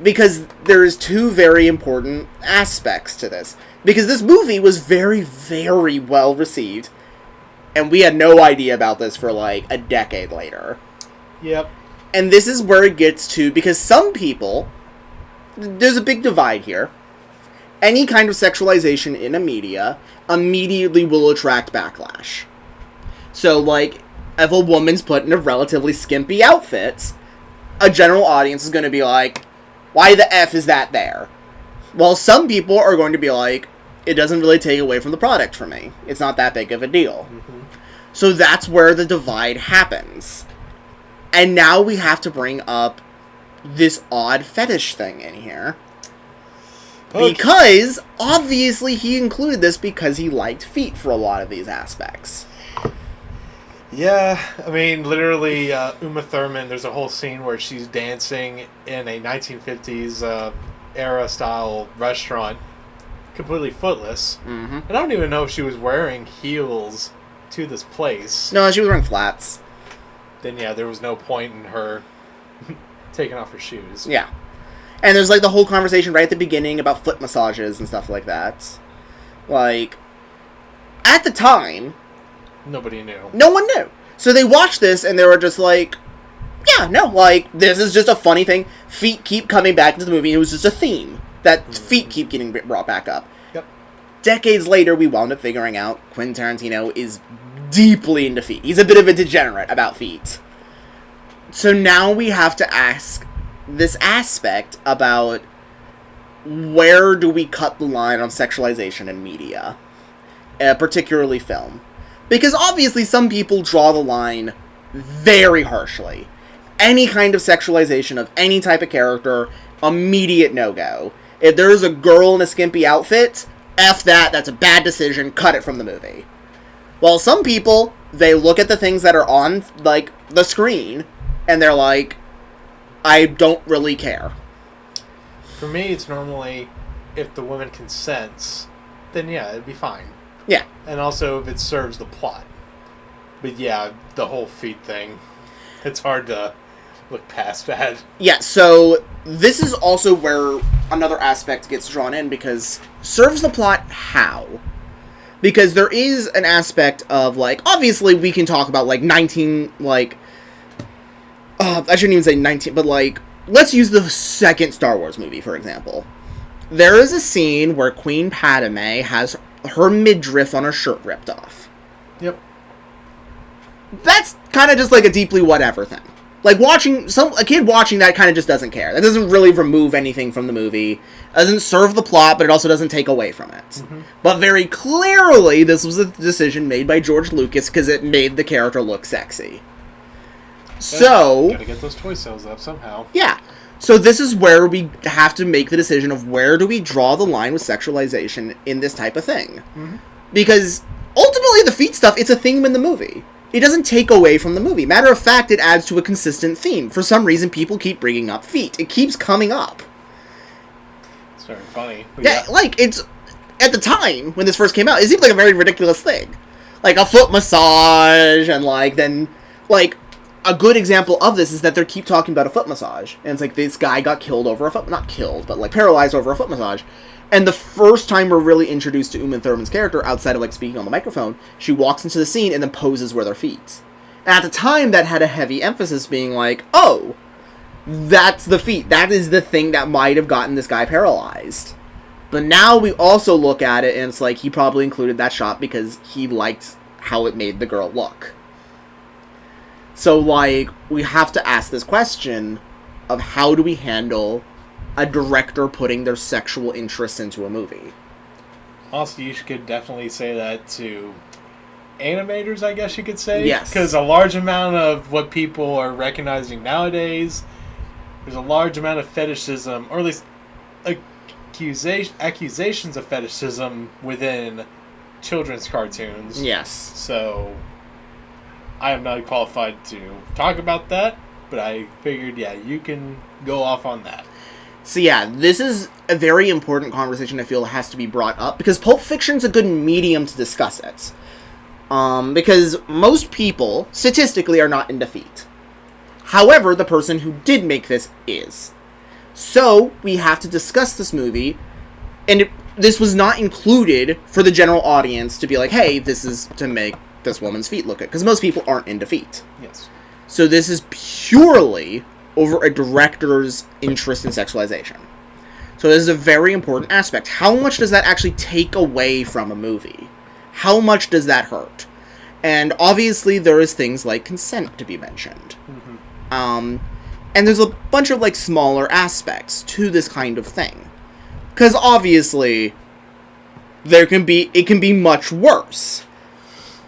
Because there's two very important aspects to this. Because this movie was very, very well received. And we had no idea about this for like a decade later. Yep. And this is where it gets to, because some people, there's a big divide here. Any kind of sexualization in a media immediately will attract backlash. So, like, if a woman's put in a relatively skimpy outfit, a general audience is going to be like, why the F is that there? Well, some people are going to be like, it doesn't really take away from the product for me. It's not that big of a deal. Mm-hmm. So that's where the divide happens. And now we have to bring up this odd fetish thing in here. Okay. Because, obviously, he included this because he liked feet for a lot of these aspects. Yeah, I mean, literally, Uma Thurman, there's a whole scene where she's dancing in a 1950s era-style restaurant, completely footless. Mm-hmm. And I don't even know if she was wearing heels to this place. No, she was wearing flats. Then, yeah, there was no point in her taking off her shoes. Yeah. And there's, like, the whole conversation right at the beginning about foot massages and stuff like that. Like, at the time... Nobody knew. No one knew. So they watched this and they were just like, yeah, no, like, this is just a funny thing. Feet keep coming back into the movie. It was just a theme that feet keep getting brought back up. Yep. Decades later, we wound up figuring out Quentin Tarantino is deeply into feet. He's a bit of a degenerate about feet. So now we have to ask this aspect about where do we cut the line on sexualization in media, particularly film. Because obviously some people draw the line very harshly. Any kind of sexualization of any type of character, immediate no-go. If there's a girl in a skimpy outfit, F that, that's a bad decision, cut it from the movie. Well, some people, they look at the things that are on, like, the screen, and they're like, I don't really care. For me, it's normally, if the woman consents, then yeah, it'd be fine. Yeah. And also if it serves the plot. But yeah, the whole feet thing, it's hard to look past that. Yeah, so this is also where another aspect gets drawn in, because serves the plot how? Because there is an aspect of, like, obviously we can talk about, like, I shouldn't even say 19, but, like, let's use the second Star Wars movie, for example. There is a scene where Queen Padme has her midriff on her shirt ripped off. Yep. That's kind of just like a deeply whatever thing. Like a kid watching that kind of just doesn't care. That doesn't really remove anything from the movie. Doesn't serve the plot, but it also doesn't take away from it. Mm-hmm. But very clearly, this was a decision made by George Lucas because it made the character look sexy. So gotta get those toy sales up somehow. Yeah. So this is where we have to make the decision of where do we draw the line with sexualization in this type of thing. Mm-hmm. Because ultimately the feet stuff, it's a theme in the movie. It doesn't take away from the movie. Matter of fact, it adds to a consistent theme. For some reason, people keep bringing up feet. It keeps coming up. It's very funny. Yeah, like, it's... At the time, when this first came out, it seemed like a very ridiculous thing. Like, a foot massage, and, like, then... Like, a good example of this is that they keep talking about a foot massage. And it's like, this guy got killed over a foot... Not killed, but, like, paralyzed over a foot massage. And the first time we're really introduced to Uma Thurman's character, outside of, like, speaking on the microphone, she walks into the scene and then poses with her feet. And at the time, that had a heavy emphasis being like, oh, that's the feet. That is the thing that might have gotten this guy paralyzed. But now we also look at it, and it's like, he probably included that shot because he liked how it made the girl look. So, like, we have to ask this question of how do we handle a director putting their sexual interests into a movie. Also, you could definitely say that to animators, I guess you could say. Yes. Because a large amount of what people are recognizing nowadays, there's a large amount of fetishism, or at least accusations of fetishism within children's cartoons. Yes. So I am not qualified to talk about that, but I figured, yeah, you can go off on that. So yeah, this is a very important conversation I feel has to be brought up, because Pulp Fiction's a good medium to discuss it. Because most people, statistically, are not into feet. However, the person who did make this is. So, we have to discuss this movie, and this was not included for the general audience to be like, hey, this is to make this woman's feet look good, because most people aren't into feet. Yes. So this is purely over a director's interest in sexualization. So this is a very important aspect. How much does that actually take away from a movie? How much does that hurt? And obviously there is things like consent to be mentioned. Mm-hmm. And there's a bunch of like smaller aspects to this kind of thing. Because obviously it can be much worse.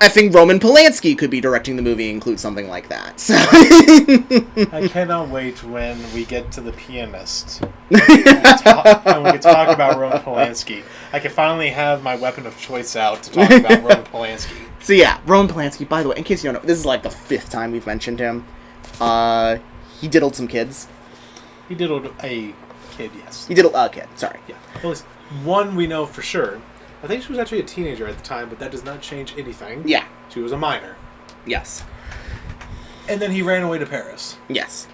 I think Roman Polanski could be directing the movie and include something like that. So. I cannot wait when we get to the pianist. And we can talk about Roman Polanski. I can finally have my weapon of choice out to talk about Roman Polanski. So yeah, Roman Polanski, by the way, in case you don't know, this is like the 5th time we've mentioned him. He diddled some kids. He diddled a kid, yes. He diddled a kid, sorry. Yeah. Well, at least one we know for sure. I think she was actually a teenager at the time, but that does not change anything. Yeah. She was a minor. Yes. And then he ran away to Paris. Yes.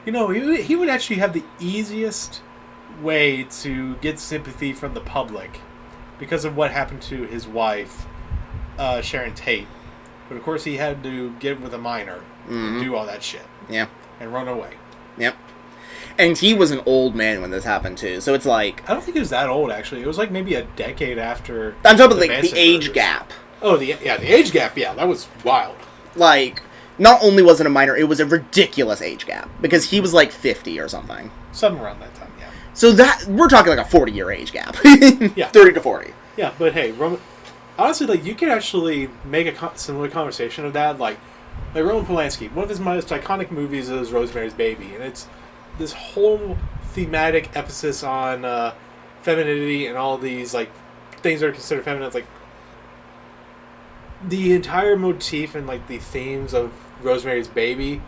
You know, he would actually have the easiest way to get sympathy from the public because of what happened to his wife, Sharon Tate. But of course he had to get with a minor and do all that shit. Yeah. And run away. Yep. And he was an old man when this happened, too. So it's like... I don't think he was that old, actually. It was like maybe a decade after... I'm talking about like, the age gap. Oh, the age gap, yeah. That was wild. Like, not only was it a minor, it was a ridiculous age gap. Because he was like 50 or something. Something around that time, yeah. So that... We're talking like a 40-year age gap. Yeah. 30 to 40. Yeah, but hey, honestly, like, you could actually make a similar conversation of that. Like Roman Polanski, one of his most iconic movies is Rosemary's Baby. And it's this whole thematic emphasis on femininity and all these like things that are considered feminine. It's like the entire motif and like the themes of Rosemary's Baby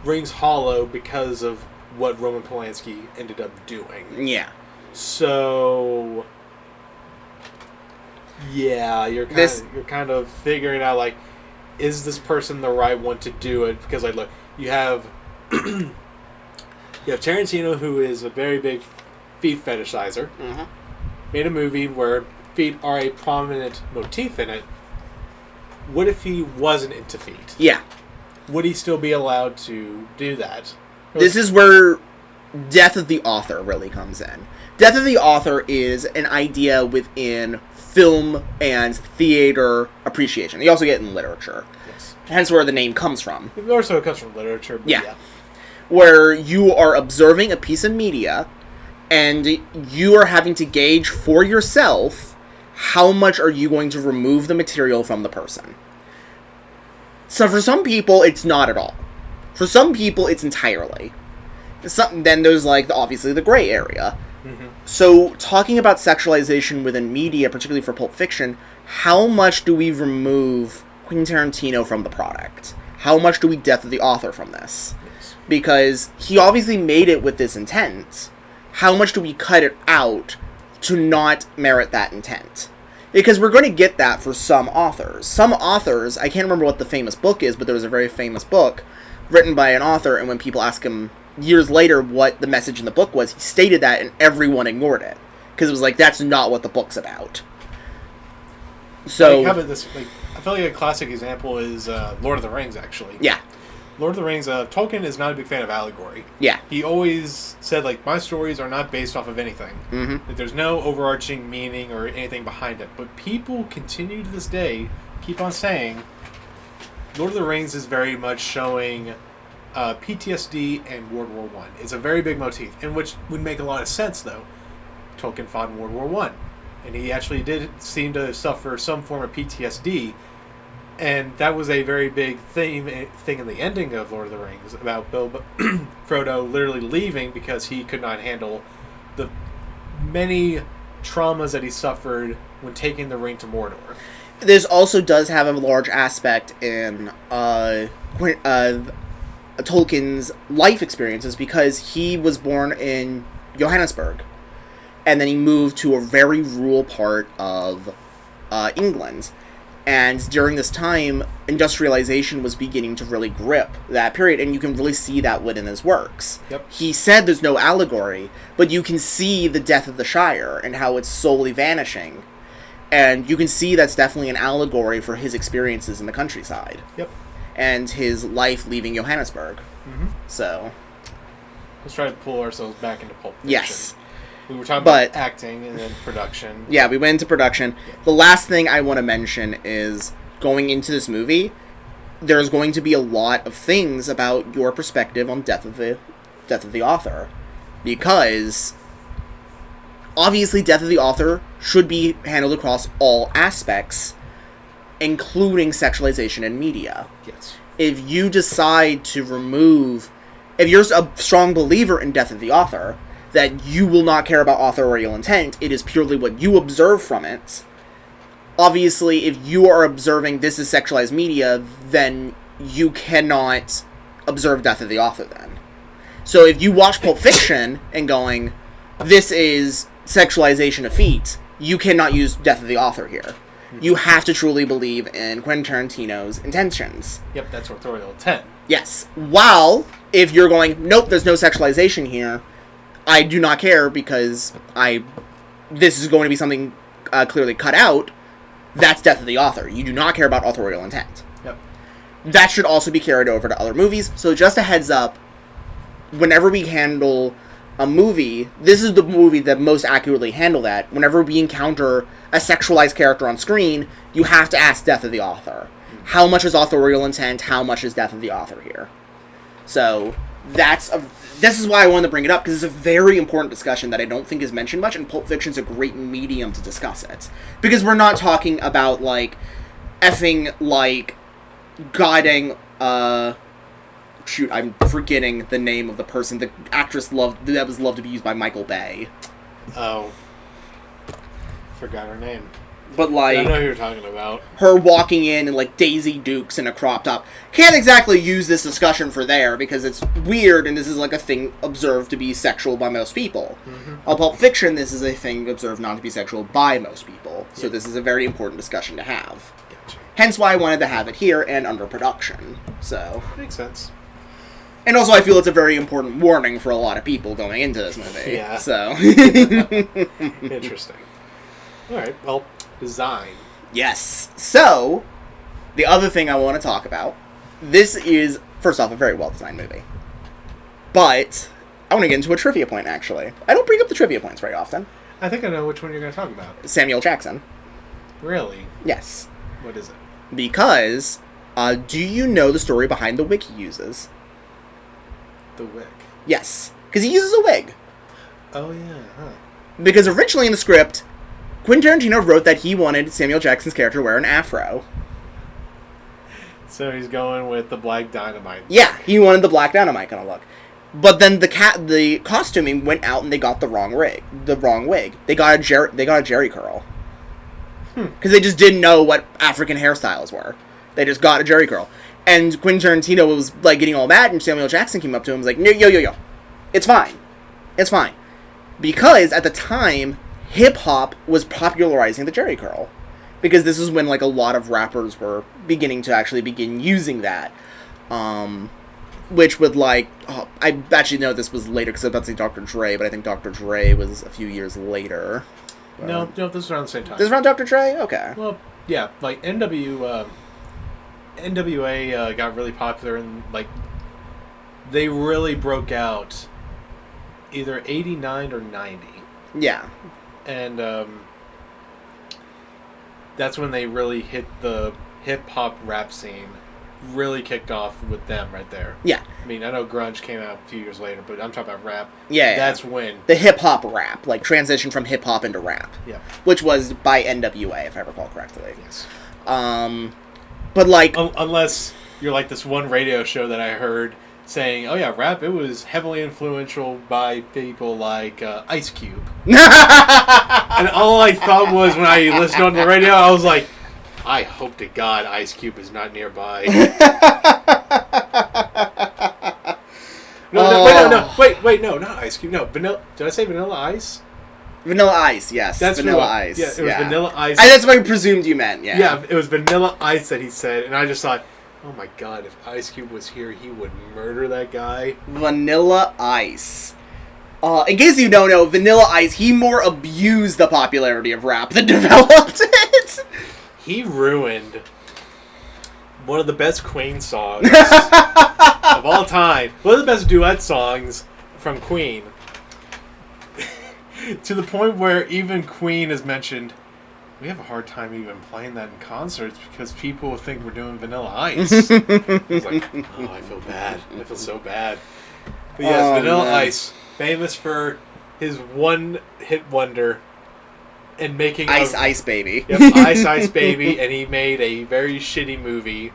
rings hollow because of what Roman Polanski ended up doing. Yeah. So yeah, you're kind of figuring out like, is this person the right one to do it? Because like, look, you have Tarantino, who is a very big feet fetishizer. Mm-hmm. Made a movie where feet are a prominent motif in it. What if he wasn't into feet? Yeah. Would he still be allowed to do that? This is where death of the author really comes in. Death of the author is an idea within film and theater appreciation. You also get it in literature. Yes. Hence where the name comes from. Also, it comes from literature. But yeah. Where you are observing a piece of media and you are having to gauge for yourself how much are you going to remove the material from the person. So for some people, it's not at all. For some people, it's entirely. Then there's like obviously the gray area. Mm-hmm. So talking about sexualization within media, particularly for Pulp Fiction, how much do we remove Quentin Tarantino from the product? How much do we death of the author from this? Yes. Because he obviously made it with this intent. How much do we cut it out to not merit that intent? Because we're going to get that for some authors. Some authors, I can't remember what the famous book is, but there was a very famous book written by an author, and when people ask him years later what the message in the book was, he stated that and everyone ignored it. Because it was like, that's not what the book's about. So... Like, how about this? Like, I feel like a classic example is Lord of the Rings, actually. Yeah. Lord of the Rings, Tolkien is not a big fan of allegory. Yeah. He always said, like, my stories are not based off of anything. Mm-hmm. Like, there's no overarching meaning or anything behind it. But people continue to this day, keep on saying, Lord of the Rings is very much showing PTSD and World War I. It's a very big motif, and which would make a lot of sense, though. Tolkien fought in World War I, and he actually did seem to suffer some form of PTSD. And that was a very big thing in the ending of Lord of the Rings, about Frodo literally leaving because he could not handle the many traumas that he suffered when taking the ring to Mordor. This also does have a large aspect in Tolkien's life experiences, because he was born in Johannesburg, and then he moved to a very rural part of England. And during this time, industrialization was beginning to really grip that period, and you can really see that within his works. Yep. He said there's no allegory, but you can see the death of the Shire and how it's slowly vanishing. And you can see that's definitely an allegory for his experiences in the countryside. Yep. And his life leaving Johannesburg. Mm-hmm. So. Let's try to pull ourselves back into Pulp Fiction. Yes. We were talking about acting and then production. Yeah, we went into production. Yeah. The last thing I want to mention is, going into this movie, there's going to be a lot of things about your perspective on death of the author. Because obviously death of the author should be handled across all aspects, including sexualization in media. Yes. If you decide to remove... If you're a strong believer in death of the author, that you will not care about authorial intent, it is purely what you observe from it. Obviously, if you are observing this is sexualized media, then you cannot observe death of the author then. So if you watch Pulp Fiction and going, this is sexualization of feet, you cannot use death of the author here. You have to truly believe in Quentin Tarantino's intentions. Yep, that's authorial intent. Yes. While, if you're going, nope, there's no sexualization here, I do not care because this is going to be something clearly cut out, that's death of the author. You do not care about authorial intent. Yep. That should also be carried over to other movies. So just a heads up, whenever we handle a movie, this is the movie that most accurately handle that. Whenever we encounter a sexualized character on screen, you have to ask death of the author. Mm-hmm. How much is authorial intent? How much is death of the author here? So this is why I wanted to bring it up, because it's a very important discussion that I don't think is mentioned much, and Pulp Fiction's a great medium to discuss it. Because we're not talking about, like, effing, like, guiding, shoot, I'm forgetting the name of the person, the actress that was loved to be used by Michael Bay. Oh. Forgot her name. But, like... I know who you're talking about. Her walking in like Daisy Dukes in a crop top. Can't exactly use this discussion for there, because it's weird, and this is like a thing observed to be sexual by most people. Mm-hmm. Pulp Fiction, this is a thing observed not to be sexual by most people. So this is a very important discussion to have. Gotcha. Hence why I wanted to have it here and under production. So... Makes sense. And also I feel it's a very important warning for a lot of people going into this movie. Yeah. So... Interesting. Alright, well, design. Yes. So, the other thing I want to talk about, this is, first off, a very well-designed movie. But, I want to get into a trivia point, actually. I don't bring up the trivia points very often. I think I know which one you're going to talk about. Samuel Jackson. Really? Yes. What is it? Because, do you know the story behind the wig he uses? The wig? Yes. Because he uses a wig. Oh, yeah, huh. Because originally in the script, Quentin Tarantino wrote that he wanted Samuel Jackson's character to wear an afro. So he's going with the Black Dynamite. Yeah, he wanted the Black Dynamite kind of look. But then the costuming went out and they got the wrong wig. They got a Jerry curl. Because they just didn't know what African hairstyles were. They just got a Jerry curl. And Quentin Tarantino was like getting all mad, and Samuel Jackson came up to him and was like, no, yo. It's fine. It's fine. Because at the time, hip-hop was popularizing the Jerry curl. Because this is when like a lot of rappers were beginning to begin using that. Which would like... Oh, I actually know this was later, because I was about to say Dr. Dre, but I think Dr. Dre was a few years later. No, this is around the same time. This is around Dr. Dre? Okay. Well, yeah, like NWA got really popular, and like they really broke out either 89 or 90. Yeah. And that's when they really hit the hip-hop rap scene, really kicked off with them right there. Yeah. I mean, I know grunge came out a few years later, but I'm talking about rap. Yeah. That's when... The hip-hop rap, like transition from hip-hop into rap. Yeah. Which was by NWA, if I recall correctly. Yes. But like... Unless you're like this one radio show that I heard saying, "Oh yeah, rap. It was heavily influential by people like Ice Cube." And all I thought was when I listened on the radio, I was like, "I hope to God Ice Cube is not nearby." Wait, no, not Ice Cube. No, Vanilla. Did I say Vanilla Ice? Vanilla Ice, yes. That's Vanilla Ice. Yeah, it was Vanilla Ice. That's what I presumed you meant, yeah. Yeah, it was Vanilla Ice that he said, and I just thought, oh my God, if Ice Cube was here, he would murder that guy. Vanilla Ice. In case you don't know, Vanilla Ice, he more abused the popularity of rap than developed it. He ruined one of the best Queen songs of all time. One of the best duet songs from Queen. To the point where even Queen has mentioned, we have a hard time even playing that in concerts because people think we're doing Vanilla Ice. I was like, oh, I feel bad. I feel so bad. But yes, Vanilla Ice, famous for his one-hit wonder and making Ice Baby. Yep, Ice Baby, and he made a very shitty movie.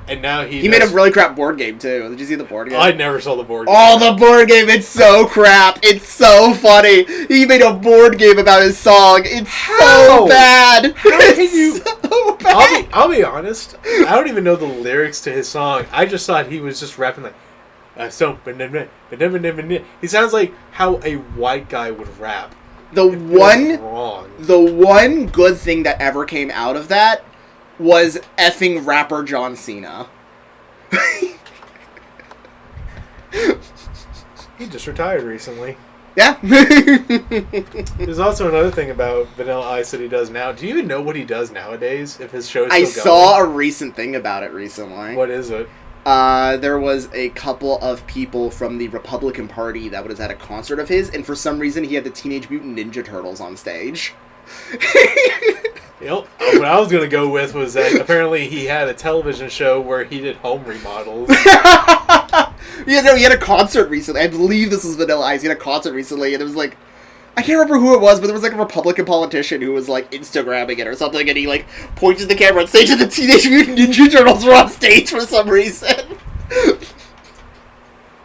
And now he made a really crap board game, too. Did you see the board game? I never saw the board game. Oh, the board game. It's so crap. It's so funny. He made a board game about his song. It's so bad. How can you... So bad. I'll be honest. I don't even know the lyrics to his song. I just thought he was just rapping like... He sounds like how a white guy would rap. The one good thing that ever came out of that was effing rapper John Cena. He just retired recently. Yeah. There's also another thing about Vanilla Ice that he does now. Do you even know what he does nowadays? If his show's still going? I saw a recent thing about it recently. What is it? There was a couple of people from the Republican Party that was at a concert of his, and for some reason he had the Teenage Mutant Ninja Turtles on stage. What I was going to go with was that apparently he had a television show where he did home remodels. He had a concert recently. I believe this was Vanilla Ice. He had a concert recently, and it was like, I can't remember who it was, but there was like a Republican politician who was like Instagramming it or something, and he like pointed the camera on stage, and the Teenage Mutant Ninja Turtles were on stage for some reason.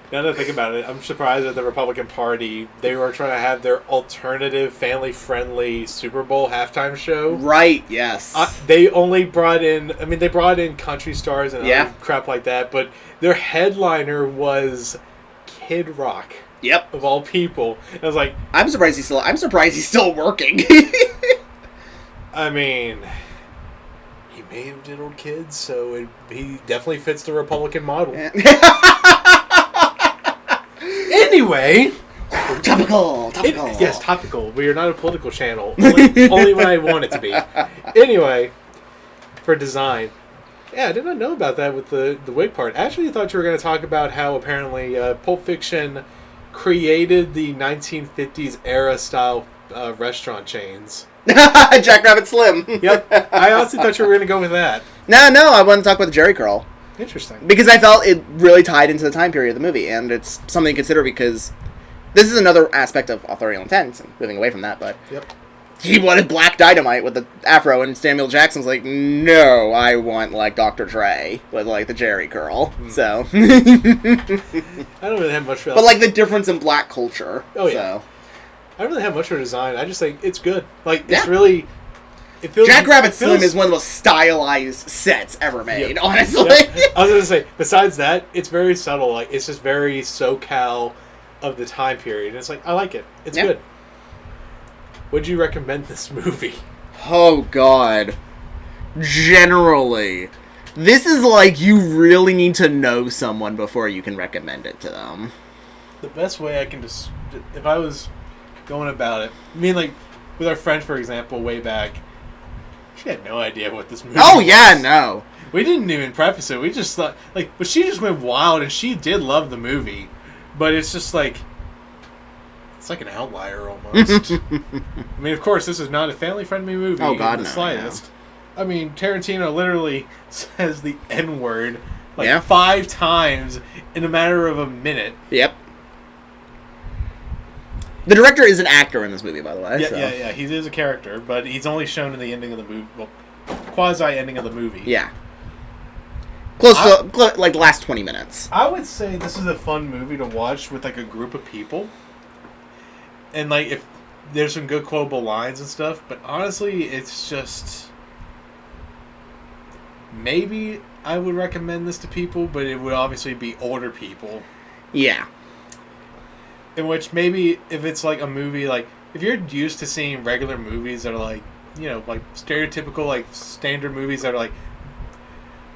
Now that I think about it, I'm surprised that the Republican Party, they were trying to have their alternative, family-friendly Super Bowl halftime show. Right, yes. They only brought in, they brought in country stars and other crap like that, but their headliner was Kid Rock. Yep. Of all people. And I was like... I'm surprised he's still working. I mean... He may have diddled kids, so he definitely fits the Republican model. Anyway... Topical! Yes, topical. We are not a political channel. Only when I want it to be. Anyway, for design... Yeah, I did not know about that with the wig part. Actually, I thought you were going to talk about how apparently Pulp Fiction created the 1950s era style restaurant chains. Jackrabbit Slim. Yep. I honestly thought you were going to go with that. No, I want to talk about the Jerry Curl. Interesting. Because I felt it really tied into the time period of the movie, and it's something to consider because this is another aspect of authorial intent, and moving away from that, but... Yep. He wanted Black Dynamite with the afro, and Samuel Jackson's like, no, I want, like, Dr. Dre with, like, the Jerry curl. So. I don't really have much for that. But, like, the difference in black culture. Oh, yeah. So. I don't really have much for design. I just think it's good. Like, it's really... It feels, Jackrabbit Slim is one of the most stylized sets ever made, honestly. Yep. I was going to say, besides that, it's very subtle. Like, it's just very SoCal of the time period. And it's like, I like it. It's good. Would you recommend this movie? Oh, God. Generally. This is like you really need to know someone before you can recommend it to them. The best way I can just... If I was going about it... like, with our friend, for example, way back, she had no idea what this movie was. Oh, yeah, no. We didn't even preface it. We just thought... but she just went wild, and she did love the movie. But it's just like... It's like an outlier almost. Of course, this is not a family-friendly movie in the slightest. No. Tarantino literally says the N-word 5 times in a matter of a minute. Yep. The director is an actor in this movie, by the way. Yeah. He is a character, but he's only shown in the ending of the movie. Well, quasi-ending of the movie. Yeah. Like the last 20 minutes. I would say this is a fun movie to watch with like a group of people. And like if there's some good quotable lines and stuff, but honestly, it's just maybe I would recommend this to people, but it would obviously be older people. Yeah. In which maybe if it's like a movie, like if you're used to seeing regular movies that are like, you know, like stereotypical, like standard movies that are like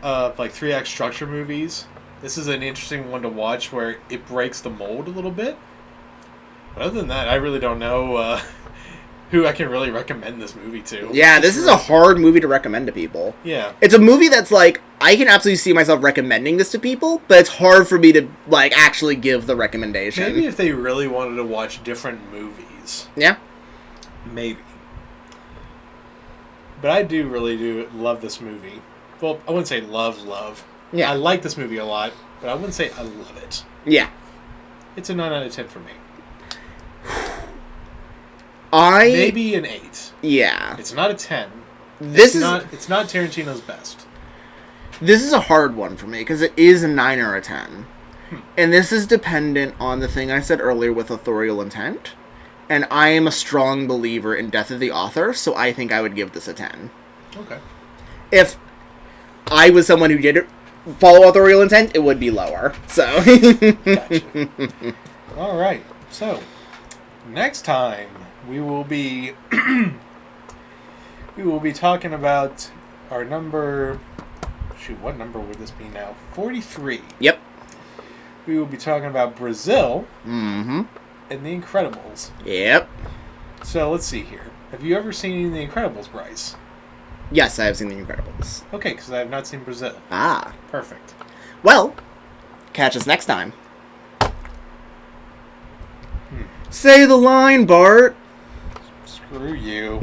3-act structure movies, this is an interesting one to watch where it breaks the mold a little bit. But other than that, I really don't know who I can really recommend this movie to. Yeah, this is a hard movie to recommend to people. Yeah. It's a movie that's like, I can absolutely see myself recommending this to people, but it's hard for me to like actually give the recommendation. Maybe if they really wanted to watch different movies. Yeah. Maybe. But I do love this movie. Well, I wouldn't say love. Yeah. I like this movie a lot, but I wouldn't say I love it. Yeah. It's a 9 out of 10 for me. Maybe an 8. Yeah. It's not a 10. It's not Tarantino's best. This is a hard one for me, because it is a 9 or a 10. And this is dependent on the thing I said earlier with authorial intent. And I am a strong believer in death of the author, so I think I would give this a 10. Okay. If I was someone who did follow authorial intent, it would be lower. So. Gotcha. All right. So, next time we will be talking about our number. Shoot, what number would this be now? 43. Yep. We will be talking about Brazil. Mm-hmm. And The Incredibles. Yep. So let's see here. Have you ever seen The Incredibles, Bryce? Yes, I have seen The Incredibles. Okay, because I have not seen Brazil. Ah. Perfect. Well, catch us next time. Say the line, Bart. Screw you.